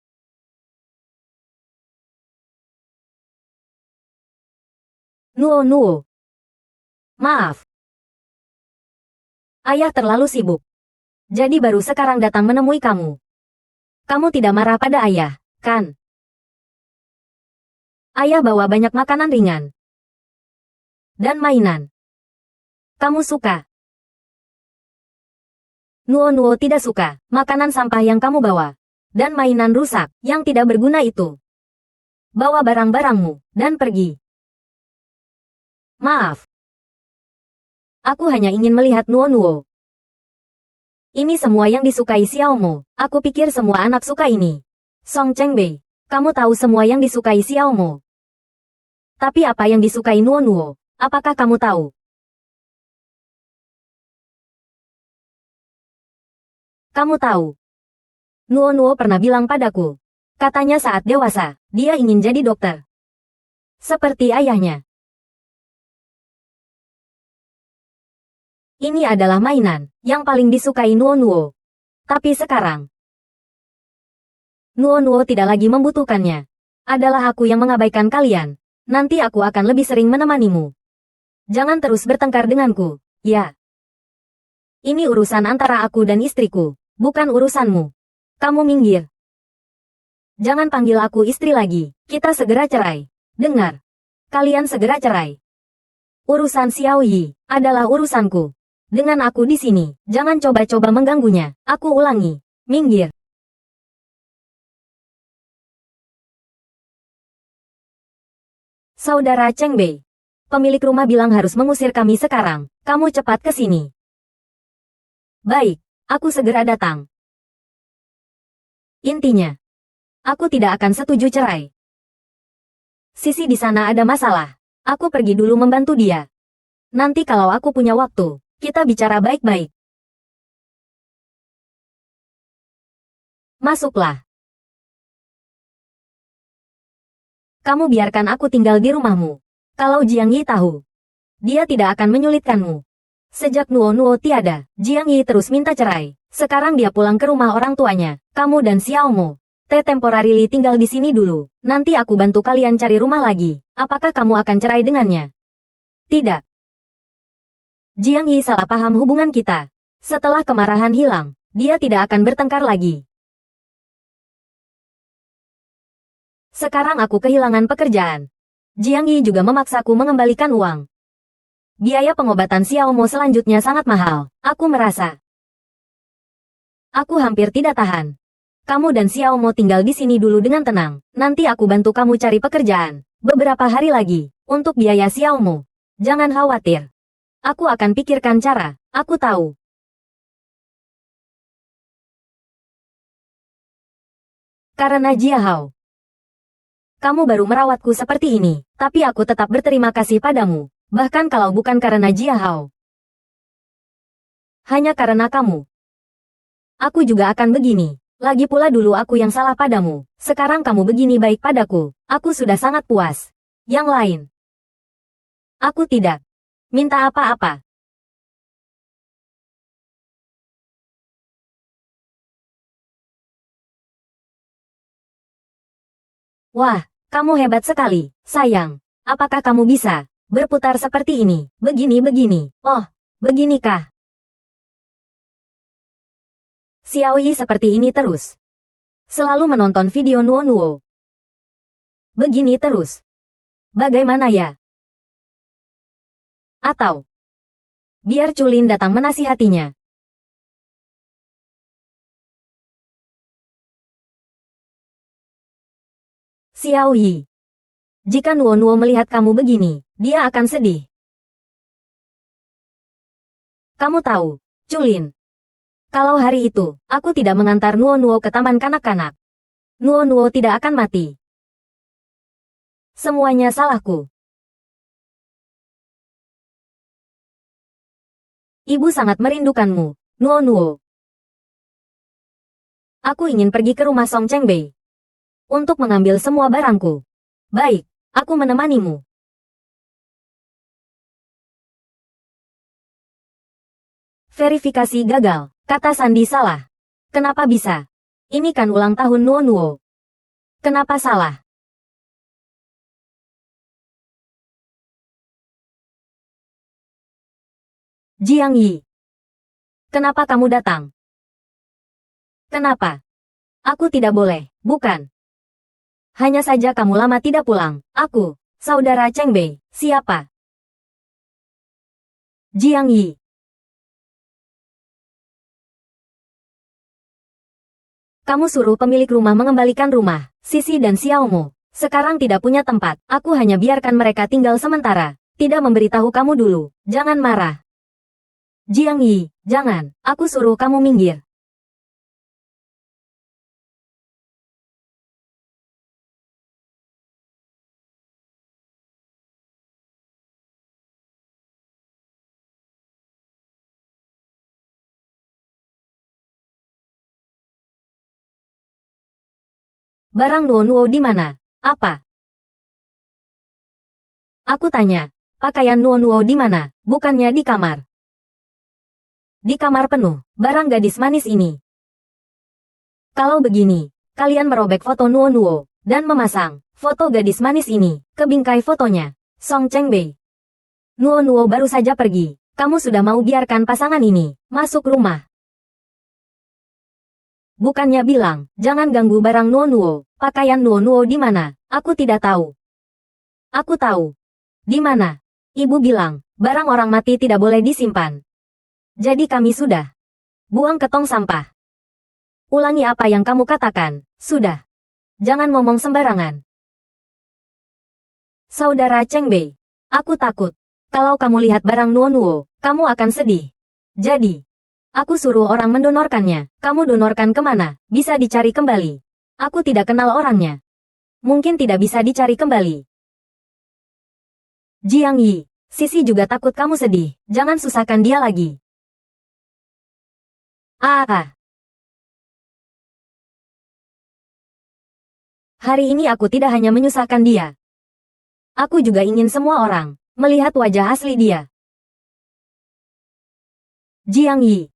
Nuo Nuo. Maaf. Ayah terlalu sibuk. Jadi baru sekarang datang menemui kamu. Kamu tidak marah pada ayah, kan? Ayah bawa banyak makanan ringan. Dan mainan. Kamu suka? Nuo Nuo tidak suka makanan sampah yang kamu bawa. Dan mainan rusak yang tidak berguna itu. Bawa barang-barangmu, dan pergi. Maaf. Aku hanya ingin melihat Nuo Nuo. Ini semua yang disukai Xiao Mo. Aku pikir semua anak suka ini. Song Chengbei, kamu tahu semua yang disukai Xiao Mo. Tapi apa yang disukai Nuo Nuo? Apakah kamu tahu? Kamu tahu. Nuo Nuo pernah bilang padaku. Katanya saat dewasa, dia ingin jadi dokter. Seperti ayahnya. Ini adalah mainan yang paling disukai Nuo Nuo. Tapi sekarang, Nuo Nuo tidak lagi membutuhkannya. Adalah aku yang mengabaikan kalian. Nanti aku akan lebih sering menemanimu. Jangan terus bertengkar denganku, ya. Ini urusan antara aku dan istriku, bukan urusanmu. Kamu minggir. Jangan panggil aku istri lagi. Kita segera cerai. Dengar. Kalian segera cerai. Urusan Xiao Yi adalah urusanku. Dengan aku di sini, jangan coba-coba mengganggunya. Aku ulangi, minggir. Saudara Cheng Bei. Pemilik rumah bilang harus mengusir kami sekarang. Kamu cepat ke sini. Baik, aku segera datang. Intinya, aku tidak akan setuju cerai. Sisi di sana ada masalah. Aku pergi dulu membantu dia. Nanti kalau aku punya waktu, kita bicara baik-baik. Masuklah. Kamu biarkan aku tinggal di rumahmu. Kalau Jiang Yi tahu, dia tidak akan menyulitkanmu. Sejak Nuo Nuo tiada, Jiang Yi terus minta cerai. Sekarang dia pulang ke rumah orang tuanya. Kamu dan Xiao Mo, temporarily tinggal di sini dulu. Nanti aku bantu kalian cari rumah lagi. Apakah kamu akan cerai dengannya? Tidak. Jiang Yi salah paham hubungan kita. Setelah kemarahan hilang, dia tidak akan bertengkar lagi. Sekarang aku kehilangan pekerjaan. Jiang Yi juga memaksaku mengembalikan uang. Biaya pengobatan Xiao Mo selanjutnya sangat mahal. Aku merasa aku hampir tidak tahan. Kamu dan Xiao Mo tinggal di sini dulu dengan tenang. Nanti aku bantu kamu cari pekerjaan. Beberapa hari lagi, untuk biaya Xiao Mo. Jangan khawatir. Aku akan pikirkan cara. Aku tahu. Karena Jia Hao, kamu baru merawatku seperti ini, tapi aku tetap berterima kasih padamu. Bahkan kalau bukan karena Jia Hao. Hanya karena kamu. Aku juga akan begini. Lagi pula dulu aku yang salah padamu. Sekarang kamu begini baik padaku. Aku sudah sangat puas. Yang lain. Aku tidak minta apa-apa. Wah, kamu hebat sekali, sayang. Apakah kamu bisa berputar seperti ini? Begini-begini. Oh, beginikah? Xiao Yi seperti ini terus. Selalu menonton video Nuo Nuo. Begini terus. Bagaimana ya? Atau biar Culin datang menasihatinya. Xiao Yi. Jika Nuo Nuo melihat kamu begini, dia akan sedih. Kamu tahu, Culin. Kalau hari itu, aku tidak mengantar Nuo Nuo ke taman kanak-kanak. Nuo Nuo tidak akan mati. Semuanya salahku. Ibu sangat merindukanmu, Nuo Nuo. Aku ingin pergi ke rumah Song Cheng Bei untuk mengambil semua barangku. Baik, aku menemanimu. Verifikasi gagal, kata Sandi salah. Kenapa bisa? Ini kan ulang tahun Nuo Nuo. Kenapa salah? Jiang Yi. Kenapa kamu datang? Kenapa? Aku tidak boleh, bukan? Hanya saja kamu lama tidak pulang. Aku, saudara Cheng Bei, siapa? Jiang Yi. Kamu suruh pemilik rumah mengembalikan rumah. Sisi dan Xiao Mo sekarang tidak punya tempat. Aku hanya biarkan mereka tinggal sementara. Tidak memberitahu kamu dulu. Jangan marah. Jiang Yi, jangan. Aku suruh kamu minggir. Barang Nuo Nuo di mana? Apa? Aku tanya. Pakaian Nuo Nuo di mana? Bukannya di kamar. Di kamar penuh. Barang gadis manis ini. Kalau begini, kalian merobek foto Nuo Nuo dan memasang foto gadis manis ini ke bingkai fotonya. Song Cheng Bei. Nuo Nuo baru saja pergi. Kamu sudah mau biarkan pasangan ini masuk rumah. Bukannya bilang, jangan ganggu barang Nuo Nuo. Pakaian Nuo Nuo di mana? Aku tidak tahu. Aku tahu. Di mana? Ibu bilang, barang orang mati tidak boleh disimpan. Jadi kami sudah buang ke tong sampah. Ulangi apa yang kamu katakan. Sudah. Jangan ngomong sembarangan. Saudara Cheng Bei, aku takut. Kalau kamu lihat barang Nuo, kamu akan sedih. Jadi, aku suruh orang mendonorkannya. Kamu donorkan kemana? Bisa dicari kembali. Aku tidak kenal orangnya. Mungkin tidak bisa dicari kembali. Jiang Yi, Sisi juga takut kamu sedih. Jangan susahkan dia lagi. Hari ini aku tidak hanya menyusahkan dia. Aku juga ingin semua orang melihat wajah asli dia. Jiang Yi.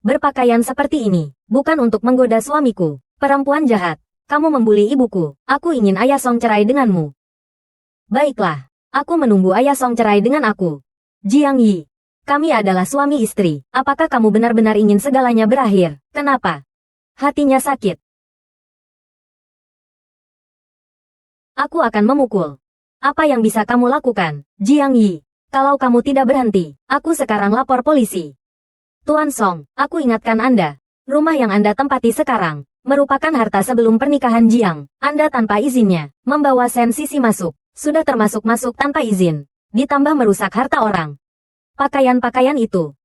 Berpakaian seperti ini, bukan untuk menggoda suamiku. Perempuan jahat, kamu membuli ibuku. Aku ingin Ayah Song cerai denganmu. Baiklah, aku menunggu Ayah Song cerai dengan aku. Jiang Yi, kami adalah suami istri. Apakah kamu benar-benar ingin segalanya berakhir? Kenapa? Hatinya sakit. Aku akan memukul. Apa yang bisa kamu lakukan, Jiang Yi? Kalau kamu tidak berhenti, aku sekarang lapor polisi. Tuan Song, aku ingatkan Anda. Rumah yang Anda tempati sekarang merupakan harta sebelum pernikahan Jiang. Anda tanpa izinnya membawa Sen Sisi masuk. Sudah termasuk masuk tanpa izin. Ditambah merusak harta orang. Pakaian-pakaian itu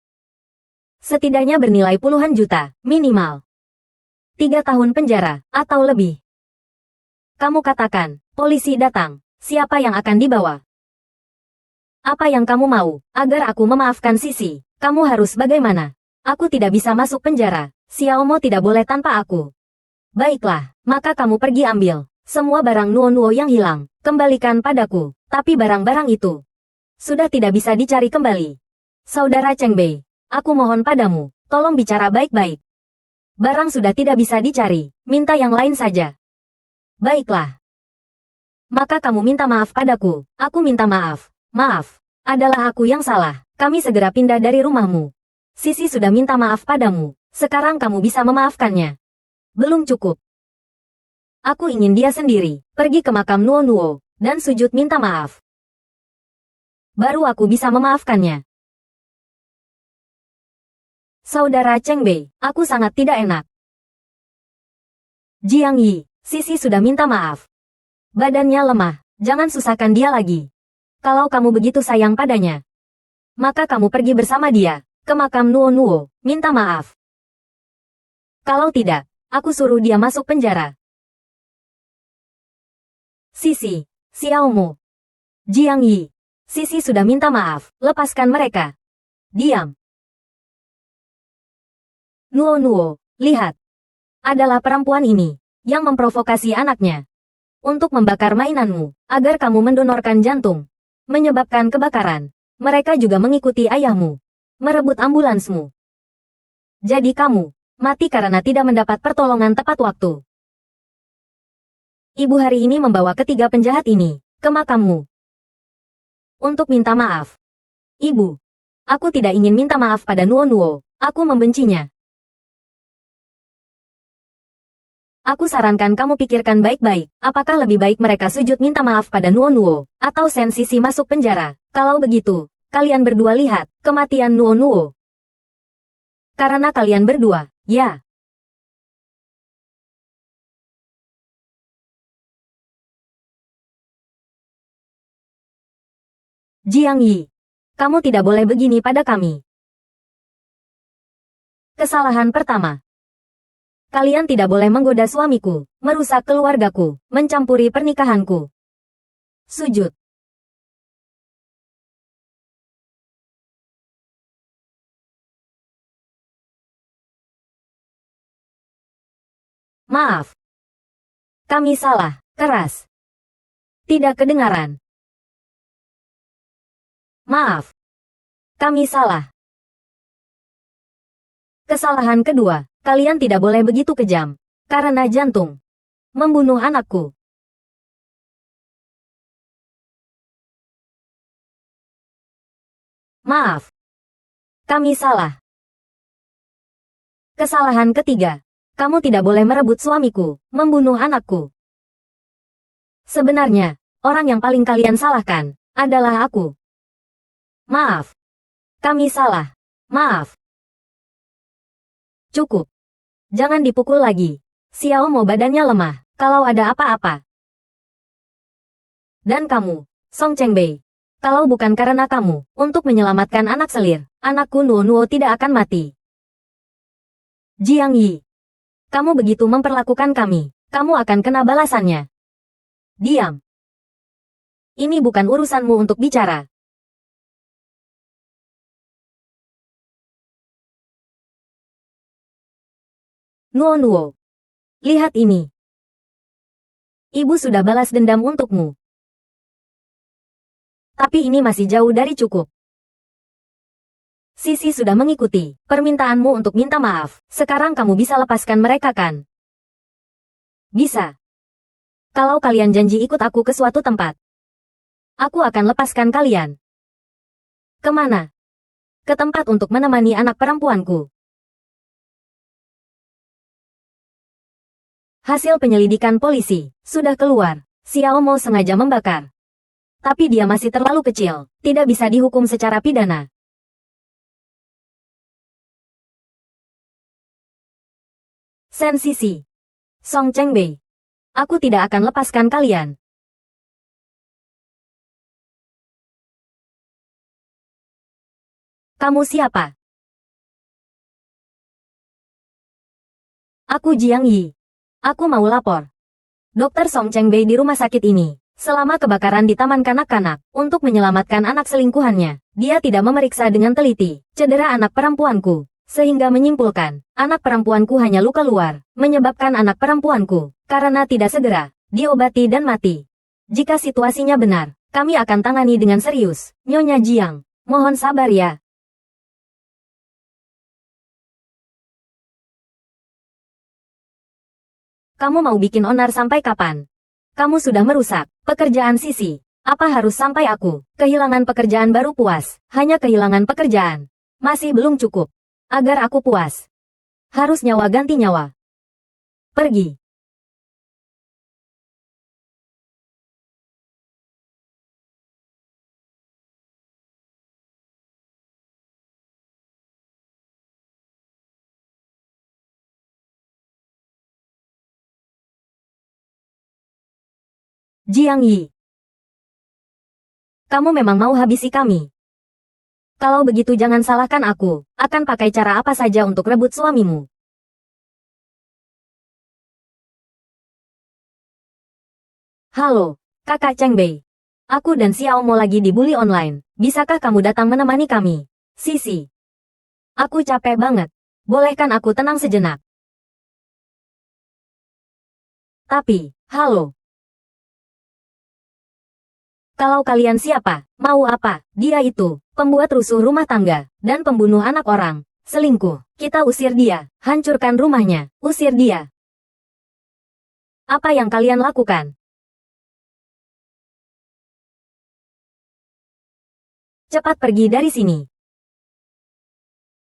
setidaknya bernilai puluhan juta, minimal. 3 tahun penjara, atau lebih. Kamu katakan, polisi datang. Siapa yang akan dibawa? Apa yang kamu mau, agar aku memaafkan Sisi? Kamu harus bagaimana? Aku tidak bisa masuk penjara. Xiaomo tidak boleh tanpa aku. Baiklah, maka kamu pergi ambil semua barang Nuo yang hilang. Kembalikan padaku. Tapi barang-barang itu sudah tidak bisa dicari kembali. Saudara Cheng Bei, aku mohon padamu, tolong bicara baik-baik. Barang sudah tidak bisa dicari. Minta yang lain saja. Baiklah. Maka kamu minta maaf padaku. Aku minta maaf. Maaf. Adalah aku yang salah. Kami segera pindah dari rumahmu. Sisi sudah minta maaf padamu. Sekarang kamu bisa memaafkannya. Belum cukup. Aku ingin dia sendiri. Pergi ke makam Nuo dan sujud minta maaf. Baru aku bisa memaafkannya. Saudara Cheng Bei, aku sangat tidak enak. Jiang Yi, Sisi sudah minta maaf. Badannya lemah. Jangan susahkan dia lagi. Kalau kamu begitu sayang padanya, maka kamu pergi bersama dia ke makam Nuo, minta maaf. Kalau tidak, aku suruh dia masuk penjara. Sisi, Xiaomo, Jiang Yi, Sisi sudah minta maaf, lepaskan mereka. Diam. Nuo, lihat. Adalah perempuan ini yang memprovokasi anaknya untuk membakar mainanmu, agar kamu mendonorkan jantung, menyebabkan kebakaran. Mereka juga mengikuti ayahmu, merebut ambulansmu. Jadi kamu mati karena tidak mendapat pertolongan tepat waktu. Ibu hari ini membawa ketiga penjahat ini ke makammu untuk minta maaf. Ibu, aku tidak ingin minta maaf pada Nuo. Aku membencinya. Aku sarankan kamu pikirkan baik-baik, apakah lebih baik mereka sujud minta maaf pada Nuo, atau Sen Sisi masuk penjara. Kalau begitu, kalian berdua lihat kematian Nuo. Karena kalian berdua, ya. Jiang Yi, kamu tidak boleh begini pada kami. Kesalahan pertama. Kalian tidak boleh menggoda suamiku, merusak keluargaku, mencampuri pernikahanku. Sujud. Maaf. Kami salah, keras. Tidak kedengaran. Maaf. Kami salah. Kesalahan kedua, kalian tidak boleh begitu kejam. Karena jantung membunuh anakku. Maaf. Kami salah. Kesalahan ketiga, kamu tidak boleh merebut suamiku, membunuh anakku. Sebenarnya, orang yang paling kalian salahkan adalah aku. Maaf. Kami salah. Maaf. Cukup. Jangan dipukul lagi. Xiao Mo badannya lemah. Kalau ada apa-apa. Dan kamu, Song Chengbei. Kalau bukan karena kamu, untuk menyelamatkan anak selir, anakku Nuo Nuo tidak akan mati. Jiang Yi. Kamu begitu memperlakukan kami. Kamu akan kena balasannya. Diam. Ini bukan urusanmu untuk bicara. Nuo Nuo. Lihat ini. Ibu sudah balas dendam untukmu. Tapi ini masih jauh dari cukup. Sisi sudah mengikuti permintaanmu untuk minta maaf. Sekarang kamu bisa lepaskan mereka kan? Bisa. Kalau kalian janji ikut aku ke suatu tempat, aku akan lepaskan kalian. Kemana? Ke tempat untuk menemani anak perempuanku. Hasil penyelidikan polisi sudah keluar. Xiao Mo sengaja membakar. Tapi dia masih terlalu kecil, tidak bisa dihukum secara pidana. Sen Sisi. Song Chengbei. Aku tidak akan lepaskan kalian. Kamu siapa? Aku Jiang Yi. Aku mau lapor. Dokter Song Chengbei di rumah sakit ini, selama kebakaran di taman kanak-kanak, untuk menyelamatkan anak selingkuhannya, dia tidak memeriksa dengan teliti cedera anak perempuanku, sehingga menyimpulkan, anak perempuanku hanya luka luar, menyebabkan anak perempuanku, karena tidak segera, diobati dan mati. Jika situasinya benar, kami akan tangani dengan serius, Nyonya Jiang. Mohon sabar ya. Kamu mau bikin onar sampai kapan? Kamu sudah merusak pekerjaan Sisi. Apa harus sampai aku kehilangan pekerjaan baru puas? Hanya kehilangan pekerjaan. Masih belum cukup. Agar aku puas. Harus nyawa ganti nyawa. Pergi. Jiang Yi. Kamu memang mau habisi kami. Kalau begitu jangan salahkan aku. Akan pakai cara apa saja untuk rebut suamimu. Halo, Kakak Chengbei. Aku dan Xiao Mo lagi dibully online. Bisakah kamu datang menemani kami? Sisi. Aku capek banget. Bolehkan aku tenang sejenak? Tapi, halo. Kalau kalian siapa, mau apa, dia itu, pembuat rusuh rumah tangga, dan pembunuh anak orang, selingkuh, kita usir dia, hancurkan rumahnya, usir dia. Apa yang kalian lakukan? Cepat pergi dari sini.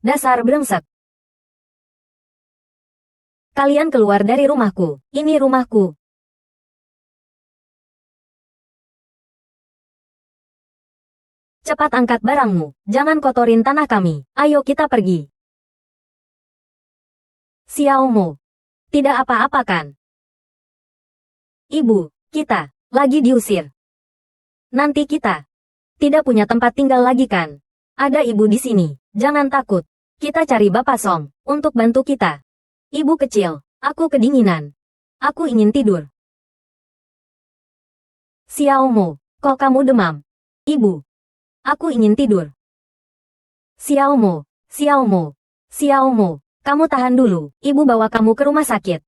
Dasar brengsek. Kalian keluar dari rumahku, ini rumahku. Cepat angkat barangmu, jangan kotorin tanah kami, ayo kita pergi. Xiao Mo. Tidak apa-apa kan? Ibu, kita, lagi diusir. Nanti kita, tidak punya tempat tinggal lagi kan? Ada ibu di sini, jangan takut. Kita cari Bapak Song, untuk bantu kita. Ibu kecil, aku kedinginan. Aku ingin tidur. Xiao Mo, kok kamu demam? Ibu. Aku ingin tidur. Xiao Mo, Xiao Mo, Xiao Mo, kamu tahan dulu, ibu bawa kamu ke rumah sakit.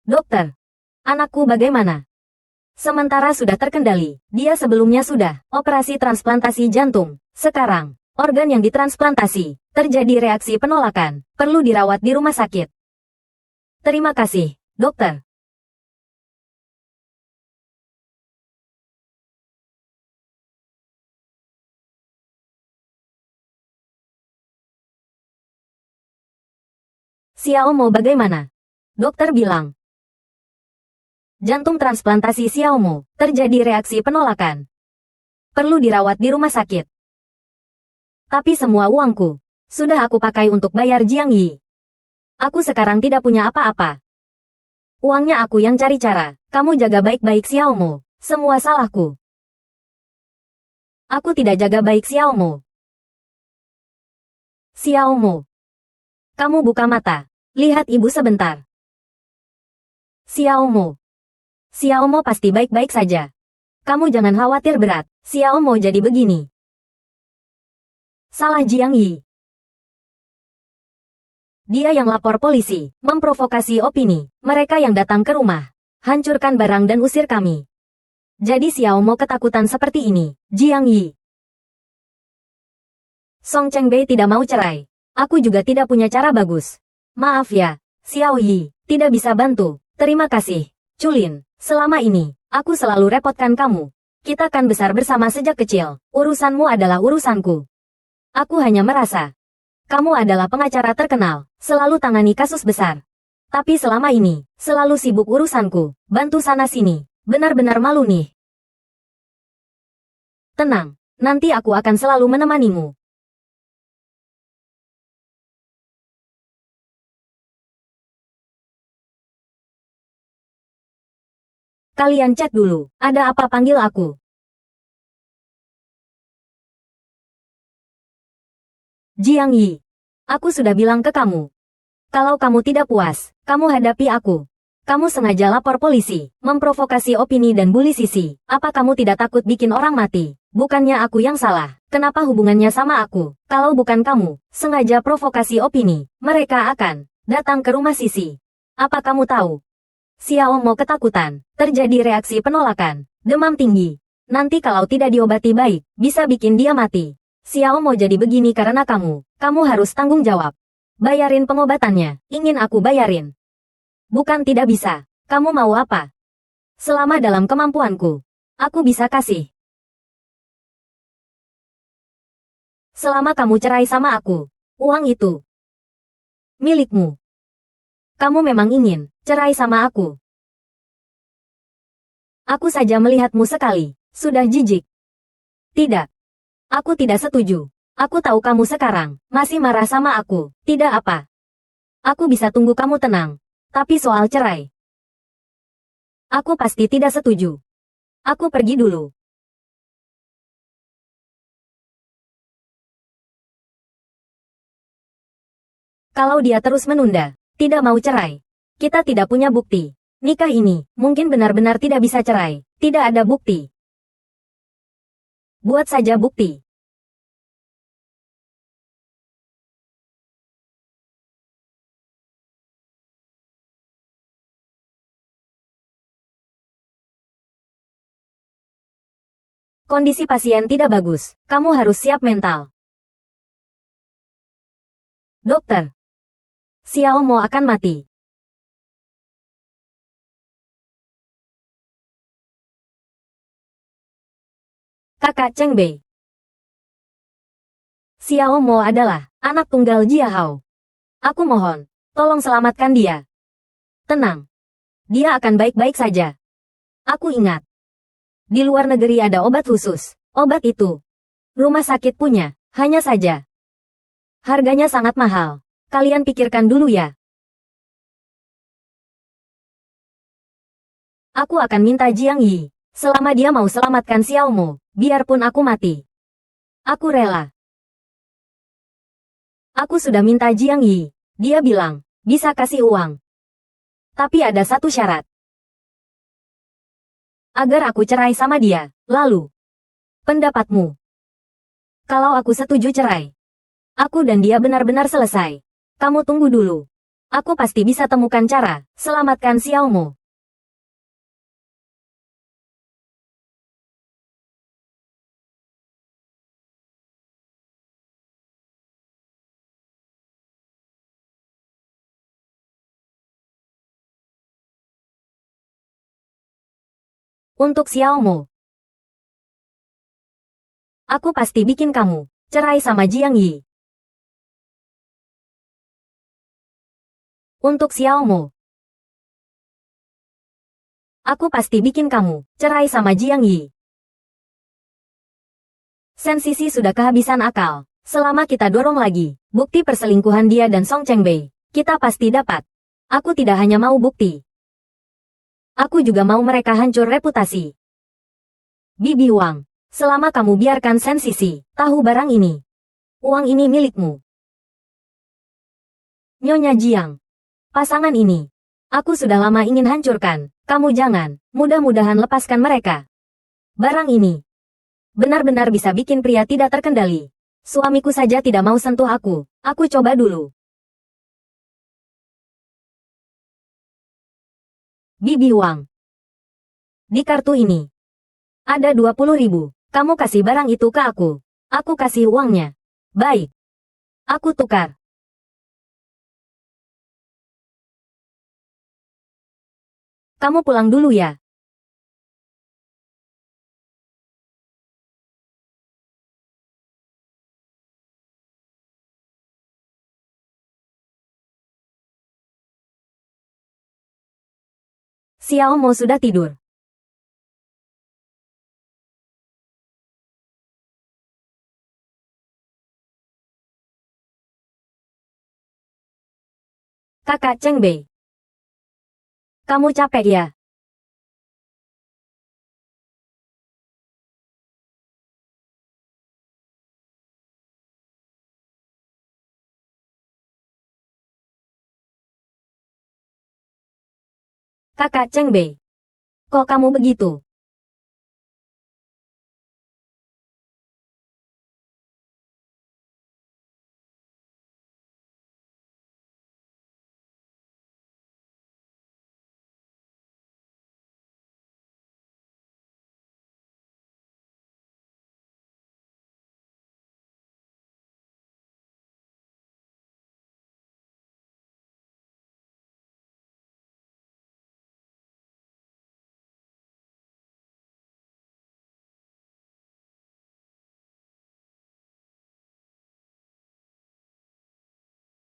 Dokter, anakku bagaimana? Sementara sudah terkendali, dia sebelumnya sudah operasi transplantasi jantung. Sekarang, organ yang ditransplantasi, terjadi reaksi penolakan, perlu dirawat di rumah sakit. Terima kasih, dokter. Xiao Mo bagaimana? Dokter bilang. Jantung transplantasi Xiao Mo, terjadi reaksi penolakan. Perlu dirawat di rumah sakit. Tapi semua uangku, sudah aku pakai untuk bayar Jiang Yi. Aku sekarang tidak punya apa-apa. Uangnya aku yang cari cara, kamu jaga baik-baik Xiao Mo, semua salahku. Aku tidak jaga baik Xiao Mo. Xiao Mo. Kamu buka mata. Lihat ibu sebentar. Xiao Mo. Xiao Mo pasti baik-baik saja. Kamu jangan khawatir berat. Xiao Mo jadi begini. Salah Jiang Yi. Dia yang lapor polisi, memprovokasi opini. Mereka yang datang ke rumah. Hancurkan barang dan usir kami. Jadi Xiao Mo ketakutan seperti ini. Jiang Yi. Song Chengbei tidak mau cerai. Aku juga tidak punya cara bagus. Maaf ya, Xiao Yi, tidak bisa bantu. Terima kasih, Culin. Selama ini, aku selalu repotkan kamu. Kita kan besar bersama sejak kecil. Urusanmu adalah urusanku. Aku hanya merasa, kamu adalah pengacara terkenal, selalu tangani kasus besar. Tapi selama ini, selalu sibuk urusanku, bantu sana-sini. Benar-benar malu nih. Tenang, nanti aku akan selalu menemanimu. Kalian chat dulu, ada apa panggil aku? Jiang Yi, aku sudah bilang ke kamu. Kalau kamu tidak puas, kamu hadapi aku. Kamu sengaja lapor polisi, memprovokasi opini dan bully Sisi. Apa kamu tidak takut bikin orang mati? Bukannya aku yang salah, kenapa hubungannya sama aku? Kalau bukan kamu, sengaja provokasi opini, mereka akan datang ke rumah Sisi. Apa kamu tahu? Xiao Mo ketakutan, terjadi reaksi penolakan, demam tinggi. Nanti kalau tidak diobati baik, bisa bikin dia mati. Xiao Mo jadi begini karena kamu harus tanggung jawab. Bayarin pengobatannya, ingin aku bayarin. Bukan tidak bisa, kamu mau apa? Selama dalam kemampuanku, aku bisa kasih. Selama kamu cerai sama aku, uang itu milikmu. Kamu memang ingin cerai sama aku. Aku saja melihatmu sekali, sudah jijik. Tidak. Aku tidak setuju. Aku tahu kamu sekarang masih marah sama aku. Tidak apa. Aku bisa tunggu kamu tenang. Tapi soal cerai, aku pasti tidak setuju. Aku pergi dulu. Kalau dia terus menunda, tidak mau cerai, kita tidak punya bukti. Nikah ini mungkin benar-benar tidak bisa cerai. Tidak ada bukti. Buat saja bukti. Kondisi pasien tidak bagus. Kamu harus siap mental. Dokter, Xiao Mo akan mati. Kakak Cheng Bei. Xiao Mo adalah anak tunggal Jia Hao. Aku mohon, tolong selamatkan dia. Tenang. Dia akan baik-baik saja. Aku ingat. Di luar negeri ada obat khusus. Obat itu, rumah sakit punya, hanya saja. Harganya sangat mahal. Kalian pikirkan dulu ya. Aku akan minta Jiang Yi. Selama dia mau selamatkan Xiao Mo, biarpun aku mati. Aku rela. Aku sudah minta Jiang Yi. Dia bilang, bisa kasih uang. Tapi ada satu syarat. Agar aku cerai sama dia. Lalu, pendapatmu? Kalau aku setuju cerai, aku dan dia benar-benar selesai. Kamu tunggu dulu. Aku pasti bisa temukan cara, selamatkan Xiao Mo. Untuk Xiao Mo, aku pasti bikin kamu cerai sama Jiang Yi. Untuk Xiaomo. Aku pasti bikin kamu cerai sama Jiang Yi. Sen Sisi sudah kehabisan akal. Selama kita dorong lagi bukti perselingkuhan dia dan Song Chengbei, kita pasti dapat. Aku tidak hanya mau bukti. Aku juga mau mereka hancur reputasi. Bibi Wang, selama kamu biarkan Sen Sisi tahu barang ini, uang ini milikmu. Nyonya Jiang, pasangan ini, aku sudah lama ingin hancurkan. Kamu jangan, mudah-mudahan lepaskan mereka. Barang ini benar-benar bisa bikin pria tidak terkendali. Suamiku saja tidak mau sentuh aku. Aku coba dulu. Bibi Wang. Di kartu ini ada 20.000. Kamu kasih barang itu ke aku. Aku kasih uangnya. Baik. Aku tukar. Kamu pulang dulu ya. Xiaomo sudah tidur. Kakak Chengbei. Kamu capek ya? Kakak Chengbei. Kok kamu begitu?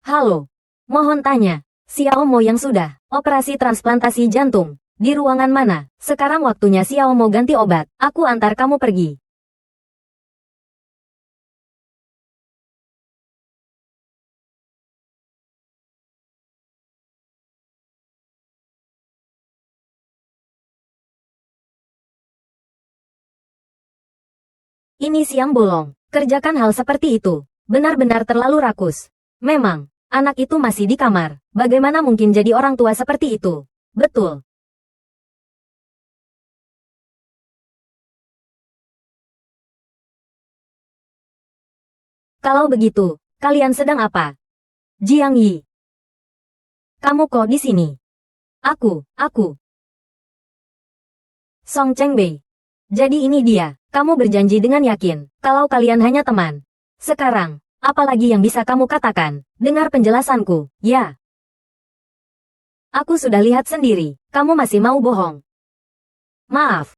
Halo. Mohon tanya. Xiaomo yang sudah operasi transplantasi jantung. Di ruangan mana? Sekarang waktunya Xiaomo ganti obat. Aku antar kamu pergi. Ini siang bolong. Kerjakan hal seperti itu. Benar-benar terlalu rakus. Memang, anak itu masih di kamar. Bagaimana mungkin jadi orang tua seperti itu? Betul. Kalau begitu, kalian sedang apa? Jiang Yi. Kamu kok di sini? Aku. Song Chengbei. Jadi ini dia, kamu berjanji dengan yakin, kalau kalian hanya teman. Sekarang, apalagi yang bisa kamu katakan? Dengar penjelasanku, ya. Aku sudah lihat sendiri, kamu masih mau bohong. Maaf.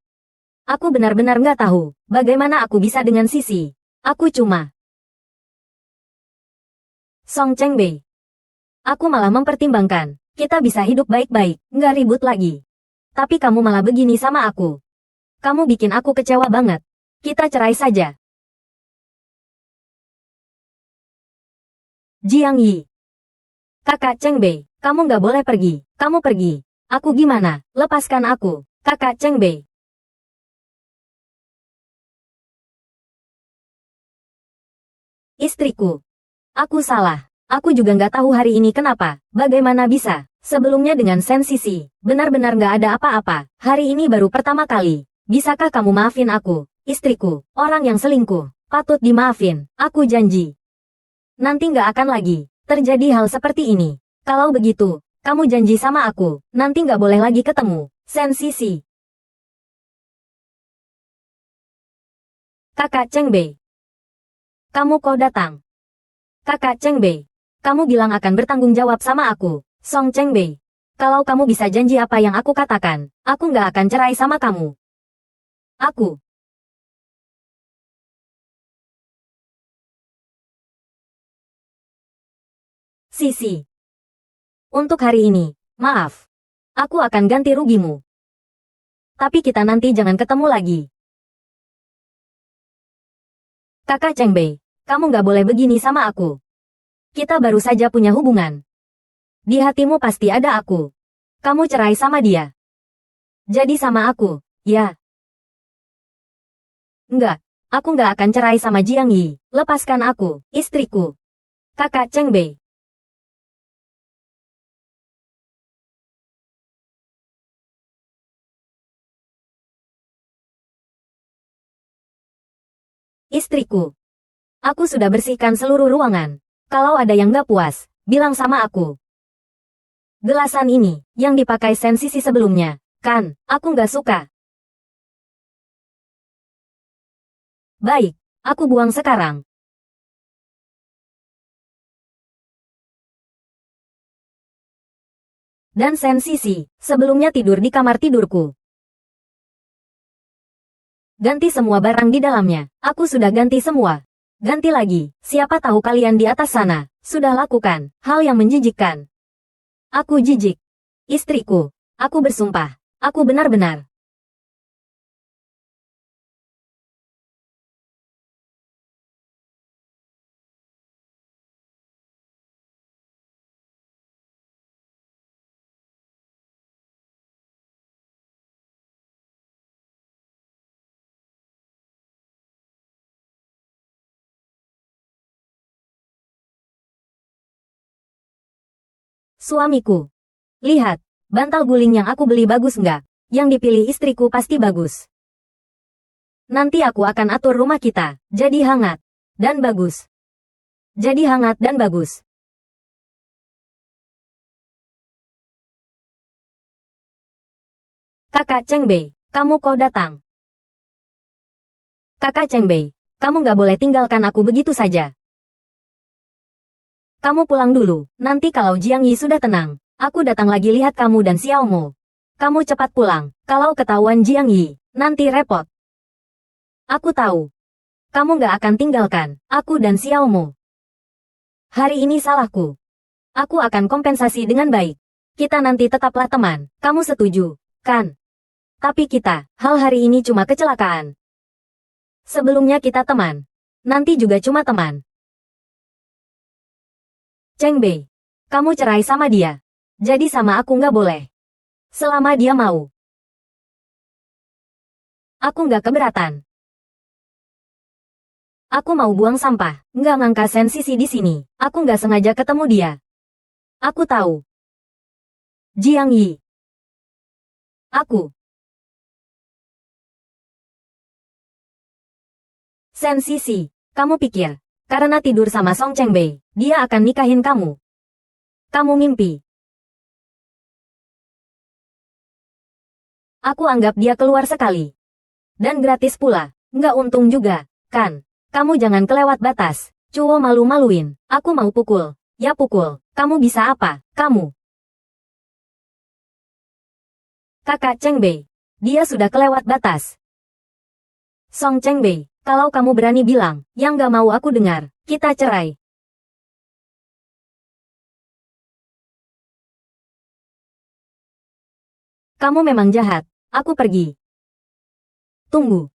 Aku benar-benar nggak tahu, bagaimana aku bisa dengan Sisi. Aku cuma... Song Chengbei. Aku malah mempertimbangkan, kita bisa hidup baik-baik, nggak ribut lagi. Tapi kamu malah begini sama aku. Kamu bikin aku kecewa banget. Kita cerai saja. Jiang Yi. Kakak Chengbei, kamu nggak boleh pergi. Kamu pergi. Aku gimana? Lepaskan aku. Kakak Chengbei. Istriku. Aku salah. Aku juga nggak tahu hari ini kenapa. Bagaimana bisa? Sebelumnya dengan Sen Sisi, benar-benar nggak ada apa-apa. Hari ini baru pertama kali. Bisakah kamu maafin aku? Istriku, orang yang selingkuh. Patut dimaafin. Aku janji. Nanti nggak akan lagi terjadi hal seperti ini. Kalau begitu, kamu janji sama aku, nanti nggak boleh lagi ketemu. Sen Sisi. Kakak Chengbei. Kamu kok datang? Kakak Chengbei. Kamu bilang akan bertanggung jawab sama aku. Song Chengbei. Kalau kamu bisa janji apa yang aku katakan, aku nggak akan cerai sama kamu. Aku. Sisi. Untuk hari ini, maaf. Aku akan ganti rugimu. Tapi kita nanti jangan ketemu lagi. Kakak Cheng Bei, kamu nggak boleh begini sama aku. Kita baru saja punya hubungan. Di hatimu pasti ada aku. Kamu cerai sama dia. Jadi sama aku, ya? Enggak, aku nggak akan cerai sama Jiang Yi. Lepaskan aku, istriku. Kakak Cheng Bei. Istriku. Aku sudah bersihkan seluruh ruangan. Kalau ada yang nggak puas, bilang sama aku. Gelasan ini, yang dipakai Sensisi sebelumnya. Kan, aku nggak suka. Baik, aku buang sekarang. Dan Sensisi, sebelumnya tidur di kamar tidurku. Ganti semua barang di dalamnya. Aku sudah ganti semua. Ganti lagi, siapa tahu kalian di atas sana, sudah lakukan hal yang menjijikkan. Aku jijik. Istriku, aku bersumpah, aku benar-benar. Suamiku. Lihat, bantal guling yang aku beli bagus nggak? Yang dipilih istriku pasti bagus. Nanti aku akan atur rumah kita, jadi hangat. Dan bagus. Jadi hangat dan bagus. Kakak Cheng Bei, kamu kok datang? Kakak Cheng Bei, kamu nggak boleh tinggalkan aku begitu saja. Kamu pulang dulu, nanti kalau Jiang Yi sudah tenang, aku datang lagi lihat kamu dan Xiao Mo. Kamu cepat pulang, kalau ketahuan Jiang Yi, nanti repot. Aku tahu. Kamu nggak akan tinggalkan aku dan Xiao Mo. Hari ini salahku. Aku akan kompensasi dengan baik. Kita nanti tetaplah teman, kamu setuju, kan? Tapi kita, hal hari ini cuma kecelakaan. Sebelumnya kita teman. Nanti juga cuma teman. Cheng Bei, kamu cerai sama dia. Jadi sama aku nggak boleh. Selama dia mau. Aku nggak keberatan. Aku mau buang sampah, nggak ngangka Sensisi di sini. Aku nggak sengaja ketemu dia. Aku tahu. Jiang Yi. Aku. Sensisi, kamu pikir, karena tidur sama Song Cheng Bei, dia akan nikahin kamu. Kamu mimpi. Aku anggap dia keluar sekali. Dan gratis pula, nggak untung juga, kan? Kamu jangan kelewat batas. Cuo malu-maluin, aku mau pukul. Ya pukul, kamu bisa apa, kamu? Kakak Cheng Bei, dia sudah kelewat batas. Song Cheng Bei, kalau kamu berani bilang, yang gak mau aku dengar, kita cerai. Kamu memang jahat, aku pergi. Tunggu.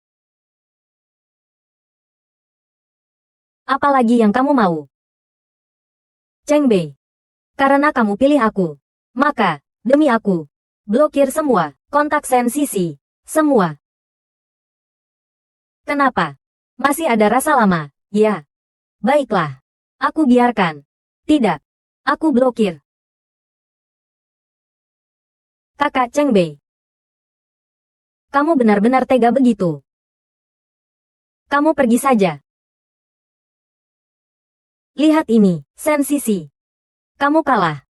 Apalagi yang kamu mau? Cheng Bei, karena kamu pilih aku, maka, demi aku, blokir semua, kontak Sensisi, semua. Kenapa? Masih ada rasa lama, ya? Baiklah. Aku biarkan. Tidak. Aku blokir. Kakak Cheng Bei. Kamu benar-benar tega begitu. Kamu pergi saja. Lihat ini, Sensisi. Kamu kalah.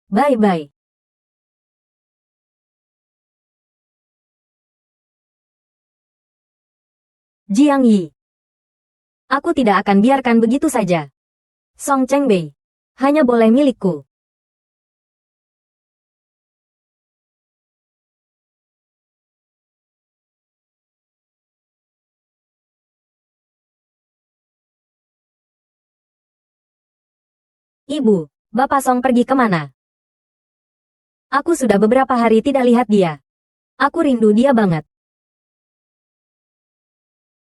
Bye-bye. Jiang Yi. Aku tidak akan biarkan begitu saja. Song Cheng Bei. Hanya boleh milikku. Ibu, Bapak Song pergi kemana? Aku sudah beberapa hari tidak lihat dia. Aku rindu dia banget.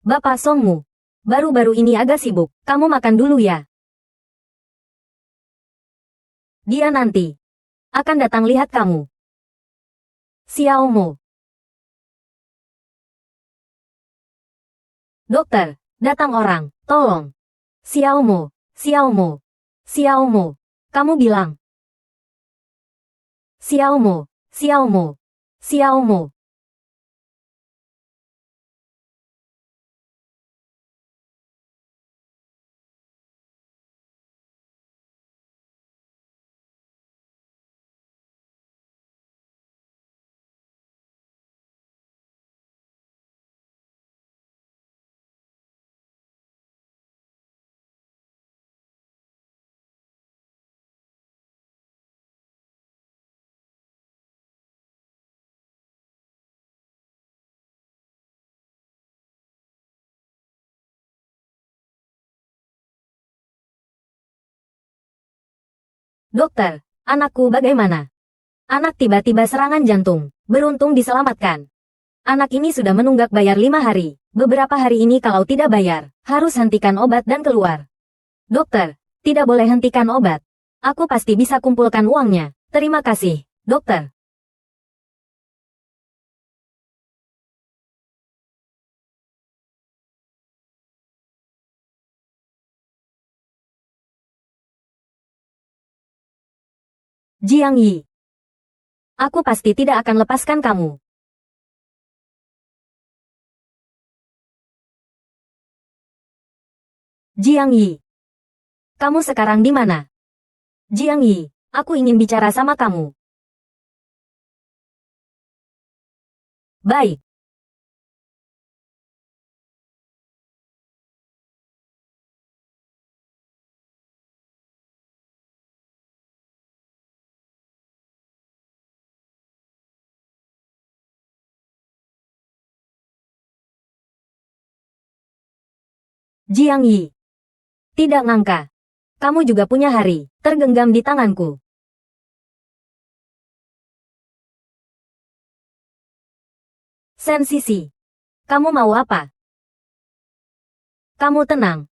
Bapak Songmu, baru-baru ini agak sibuk. Kamu makan dulu ya. Dia nanti akan datang lihat kamu. Xiao Mo. Dokter, datang orang, tolong. Xiao Mo, Xiao Mo, Xiao Mo. Kamu bilang. Xiao Mo, Xiao Mo, Xiao Mo. Dokter, anakku bagaimana? Anak tiba-tiba serangan jantung. Beruntung diselamatkan. Anak ini sudah menunggak bayar 5 hari. Beberapa hari ini kalau tidak bayar, harus hentikan obat dan keluar. Dokter, tidak boleh hentikan obat. Aku pasti bisa kumpulkan uangnya. Terima kasih, dokter. Jiang Yi. Aku pasti tidak akan lepaskan kamu. Jiang Yi. Kamu sekarang di mana? Jiang Yi, aku ingin bicara sama kamu. Baik. Jiang Yi. Tidak ngangka. Kamu juga punya hari tergenggam di tanganku. Sensisi. Kamu mau apa? Kamu tenang.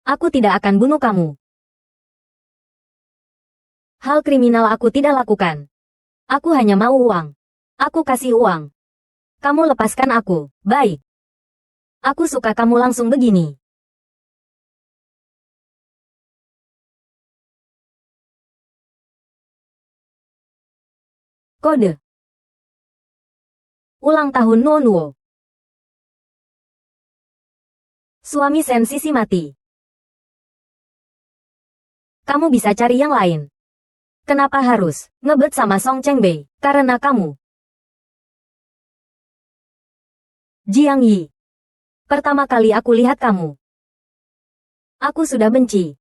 Aku tidak akan bunuh kamu. Hal kriminal aku tidak lakukan. Aku hanya mau uang. Aku kasih uang. Kamu lepaskan aku. Baik. Aku suka kamu langsung begini. Kode. Ulang tahun Nuo Nuo. Suami Sensisi mati. Kamu bisa cari yang lain. Kenapa harus ngebet sama Song Chengbei? Karena kamu. Jiang Yi. Pertama kali aku lihat kamu. Aku sudah benci.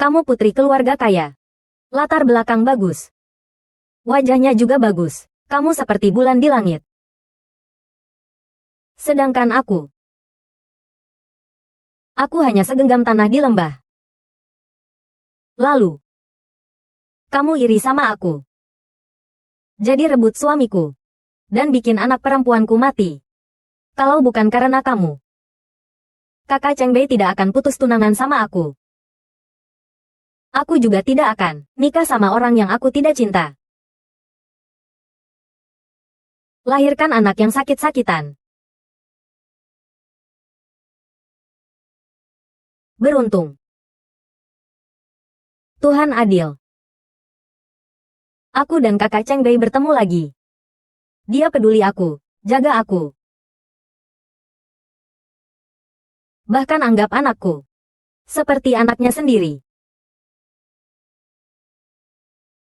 Kamu putri keluarga kaya. Latar belakang bagus. Wajahnya juga bagus. Kamu seperti bulan di langit. Sedangkan aku hanya segenggam tanah di lembah. Lalu, kamu iri sama aku. Jadi rebut suamiku. Dan bikin anak perempuanku mati. Kalau bukan karena kamu, kakak Chengbei tidak akan putus tunangan sama aku. Aku juga tidak akan nikah sama orang yang aku tidak cinta. Lahirkan anak yang sakit-sakitan. Beruntung. Tuhan adil. Aku dan kakak Chengbei bertemu lagi. Dia peduli aku, jaga aku. Bahkan anggap anakku seperti anaknya sendiri.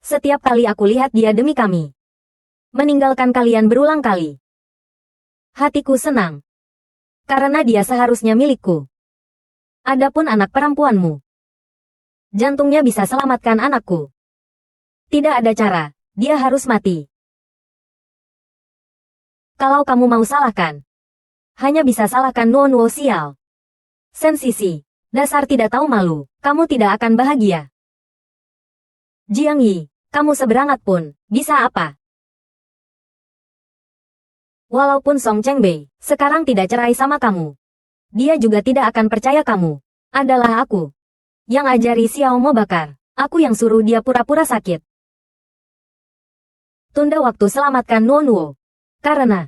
Setiap kali aku lihat dia demi kami meninggalkan kalian berulang kali, hatiku senang. Karena dia seharusnya milikku. Adapun anak perempuanmu, jantungnya bisa selamatkan anakku. Tidak ada cara, dia harus mati. Kalau kamu mau salahkan Hanya bisa salahkan Nuo sial. Sensisi, dasar tidak tahu malu, kamu tidak akan bahagia. Jiang Yi, kamu seberangat pun, bisa apa? Walaupun Song Chengbei sekarang tidak cerai sama kamu, dia juga tidak akan percaya kamu adalah aku yang ajari Xiao Mo bakar. Aku yang suruh dia pura-pura sakit. Tunda waktu selamatkan Nuo. Karena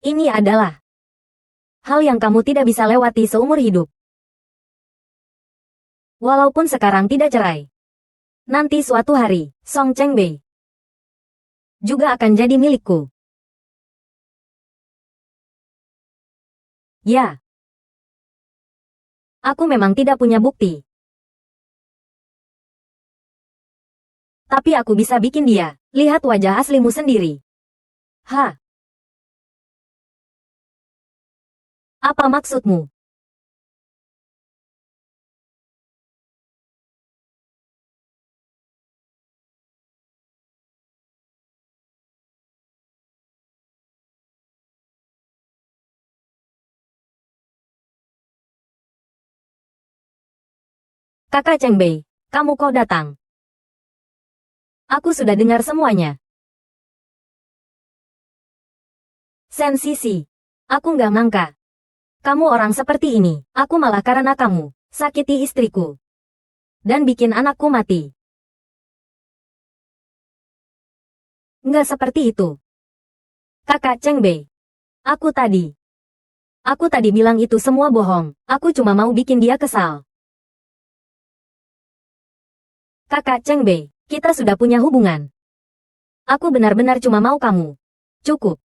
ini adalah hal yang kamu tidak bisa lewati seumur hidup. Walaupun sekarang tidak cerai, nanti suatu hari, Song Chengbei juga akan jadi milikku. Ya. Aku memang tidak punya bukti. Tapi aku bisa bikin dia lihat wajah aslimu sendiri. Hah? Apa maksudmu? Kakak Chengbei, kamu kok datang? Aku sudah dengar semuanya. Sensisi, aku nggak ngangka. Kamu orang seperti ini, aku malah karena kamu sakiti istriku dan bikin anakku mati. Nggak seperti itu. Kakak Chengbei, aku tadi bilang itu semua bohong. Aku cuma mau bikin dia kesal. Kakak Chengbei, kita sudah punya hubungan. Aku benar-benar cuma mau kamu. Cukup.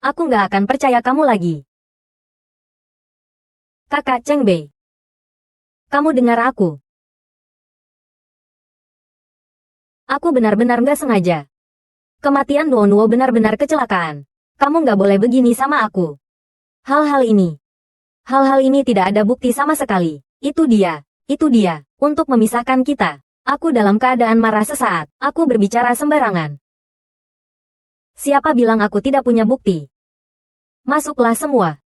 Aku nggak akan percaya kamu lagi. Kakak Chengbei. Kamu dengar aku. Aku benar-benar nggak sengaja. Kematian Nuo benar-benar kecelakaan. Kamu nggak boleh begini sama aku. Hal-hal ini tidak ada bukti sama sekali. Itu dia, untuk memisahkan kita. Aku dalam keadaan marah sesaat, aku berbicara sembarangan. Siapa bilang aku tidak punya bukti? Masuklah semua.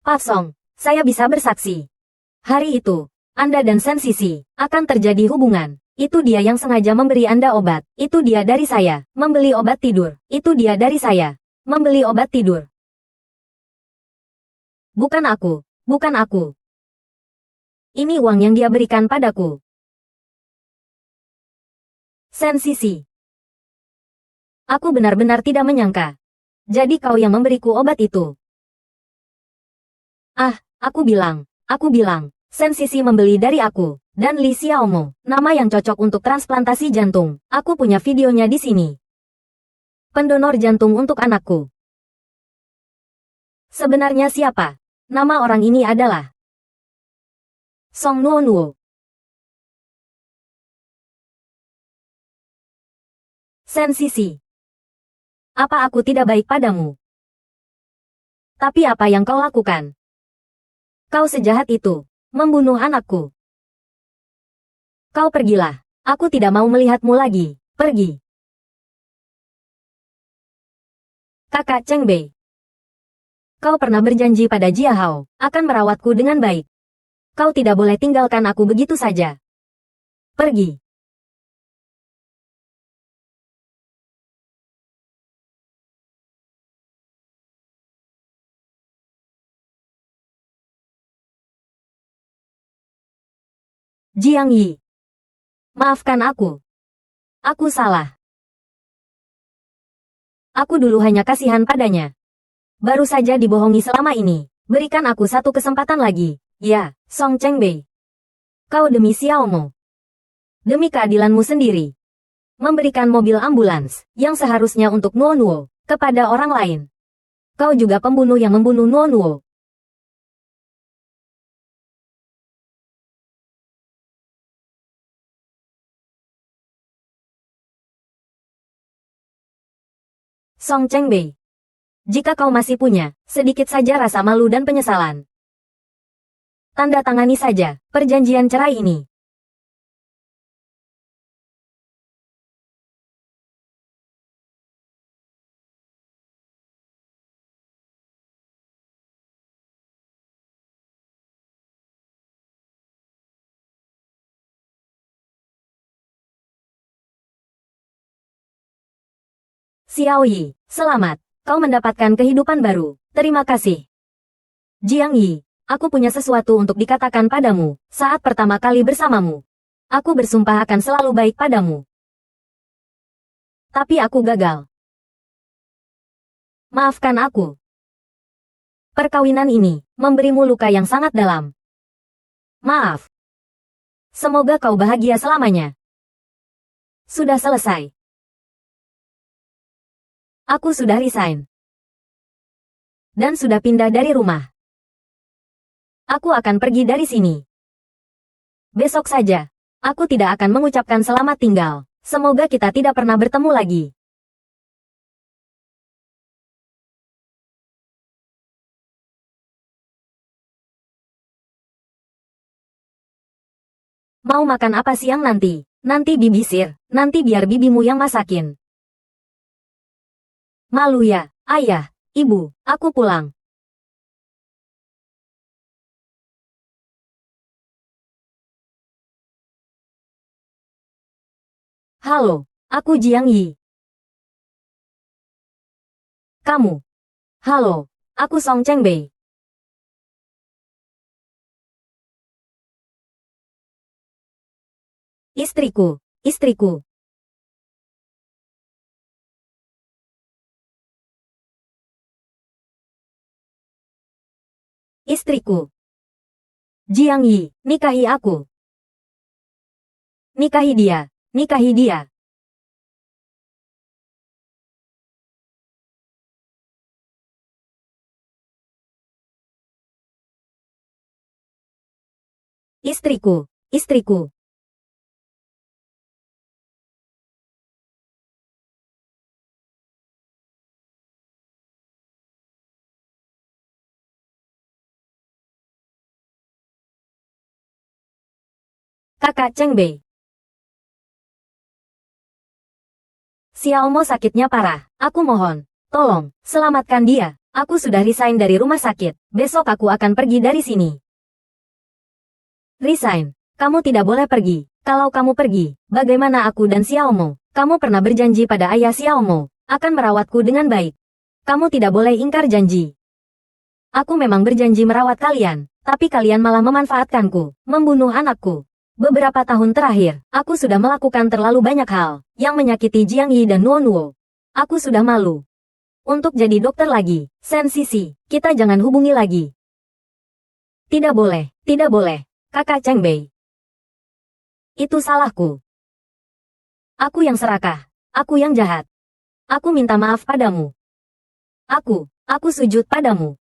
Pak Song, saya bisa bersaksi. Hari itu, Anda dan Sensisi akan terjadi hubungan. Itu dia yang sengaja memberi Anda obat. Itu dia dari saya, membeli obat tidur. Itu dia dari saya, membeli obat tidur. Bukan aku, bukan aku. Ini uang yang dia berikan padaku. Sensisi. Aku benar-benar tidak menyangka. Jadi kau yang memberiku obat itu. Ah, aku bilang, Sensisi membeli dari aku. Dan Li Xiaomo, nama yang cocok untuk transplantasi jantung. Aku punya videonya di sini. Pendonor jantung untuk anakku. Sebenarnya siapa? Nama orang ini adalah Song Nuo. Sensisi. Apa aku tidak baik padamu? Tapi apa yang kau lakukan? Kau sejahat itu, membunuh anakku. Kau pergilah. Aku tidak mau melihatmu lagi. Pergi. Kakak Chengbei. Kau pernah berjanji pada Jia Hao akan merawatku dengan baik. Kau tidak boleh tinggalkan aku begitu saja. Pergi. Jiang Yi. Maafkan aku. Aku salah. Aku dulu hanya kasihan padanya. Baru saja dibohongi selama ini. Berikan aku satu kesempatan lagi. Ya, Song Chengbei. Kau demi Xiaomo. Demi keadilanmu sendiri. Memberikan mobil ambulans, yang seharusnya untuk Nuo, kepada orang lain. Kau juga pembunuh yang membunuh Nuo. Song Chengbei. Jika kau masih punya sedikit saja rasa malu dan penyesalan, Tanda tangani saja perjanjian cerai ini. Xiao Yi, selamat. Kau mendapatkan kehidupan baru. Terima kasih. Jiang Yi, aku punya sesuatu untuk dikatakan padamu. Saat pertama kali bersamamu, aku bersumpah akan selalu baik padamu. Tapi aku gagal. Maafkan aku. Perkawinan ini memberimu luka yang sangat dalam. Maaf. Semoga kau bahagia selamanya. Sudah selesai. Aku sudah resign. Dan sudah pindah dari rumah. Aku akan pergi dari sini. Besok saja. Aku tidak akan mengucapkan selamat tinggal. Semoga kita tidak pernah bertemu lagi. Mau makan apa siang nanti? Nanti bibi sir. Nanti biar bibimu yang masakin. Malu ya, ayah, ibu, aku pulang. Halo, aku Jiang Yi. Kamu? Halo, aku Song Chengbei. Istriku, istriku. Istriku. Jiang Yi, nikahi aku. Nikahi dia, nikahi dia. Istriku, istriku. Kakak Chengbei. Xiaomo sakitnya parah. Aku mohon, tolong, selamatkan dia. Aku sudah resign dari rumah sakit. Besok aku akan pergi dari sini. Resign. Kamu tidak boleh pergi. Kalau kamu pergi, bagaimana aku dan Xiaomo? Kamu pernah berjanji pada ayah Xiaomo, akan merawatku dengan baik. Kamu tidak boleh ingkar janji. Aku memang berjanji merawat kalian, tapi kalian malah memanfaatkanku, membunuh anakku. Beberapa tahun terakhir, aku sudah melakukan terlalu banyak hal yang menyakiti Jiang Yi dan Nuo Nuo. Aku sudah malu. Untuk jadi dokter lagi, Sen Sisi, kita jangan hubungi lagi. Tidak boleh, tidak boleh. Kakak Chengbei. Itu salahku. Aku yang serakah. Aku yang jahat. Aku minta maaf padamu. Aku sujud padamu.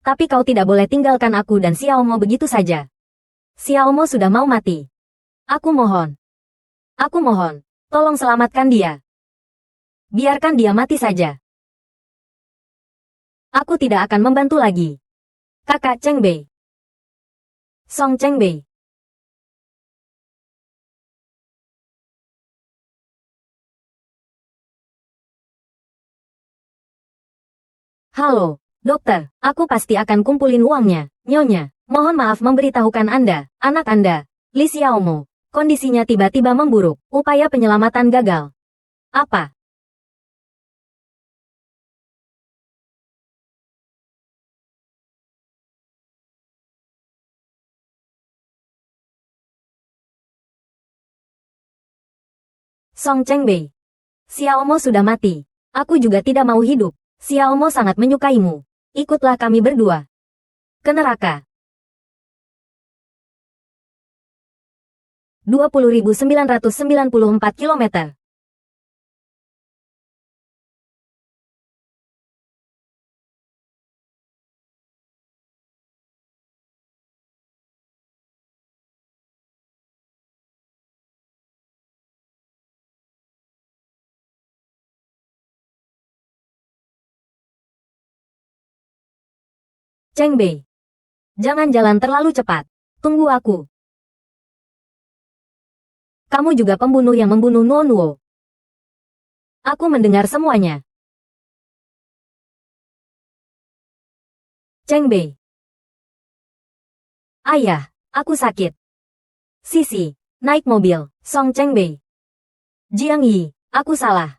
Tapi kau tidak boleh tinggalkan aku dan Xiaomo begitu saja. Xiaomo sudah mau mati. Aku mohon. Aku mohon. Tolong selamatkan dia. Biarkan dia mati saja. Aku tidak akan membantu lagi. Kakak Chengbei. Song Chengbei. Halo, dokter. Aku pasti akan kumpulin uangnya. Nyonya, mohon maaf memberitahukan Anda, anak Anda, Li Xiaomo. Kondisinya tiba-tiba memburuk. Upaya penyelamatan gagal. Apa? Song Chengbei. Xiaomo sudah mati. Aku juga tidak mau hidup. Xiaomo sangat menyukaimu. Ikutlah kami berdua ke neraka. 20.994 km. Cheng Bei. Jangan jalan terlalu cepat. Tunggu aku. Kamu juga pembunuh yang membunuh Nuo. Aku mendengar semuanya. Cheng Bei. Ayah, aku sakit. Sisi, naik mobil. Song Cheng Bei. Jiang Yi, aku salah.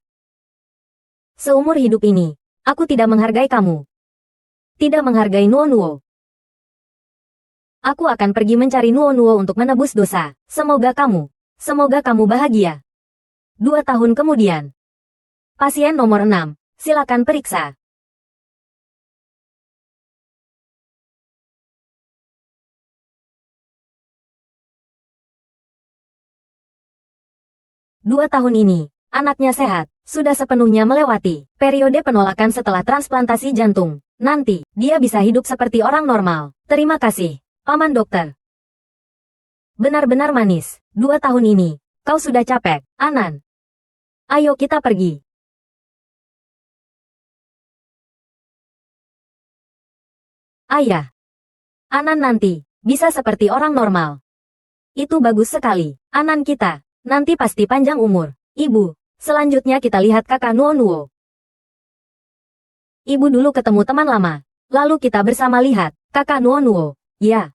Seumur hidup ini, aku tidak menghargai kamu. Tidak menghargai Nuo. Aku akan pergi mencari Nuo untuk menebus dosa. Semoga kamu bahagia. 2 tahun kemudian. Pasien nomor 6, silakan periksa. Dua tahun ini, anaknya sehat, sudah sepenuhnya melewati periode penolakan setelah transplantasi jantung. Nanti, dia bisa hidup seperti orang normal. Terima kasih, Paman Dokter. Benar-benar manis. 2 tahun ini, kau sudah capek, Anan. Ayo kita pergi. Ayah. Anan nanti, bisa seperti orang normal. Itu bagus sekali. Anan kita, nanti pasti panjang umur. Ibu, selanjutnya kita lihat kakak Nuo. Ibu dulu ketemu teman lama. Lalu kita bersama lihat, kakak Nuo. Ya.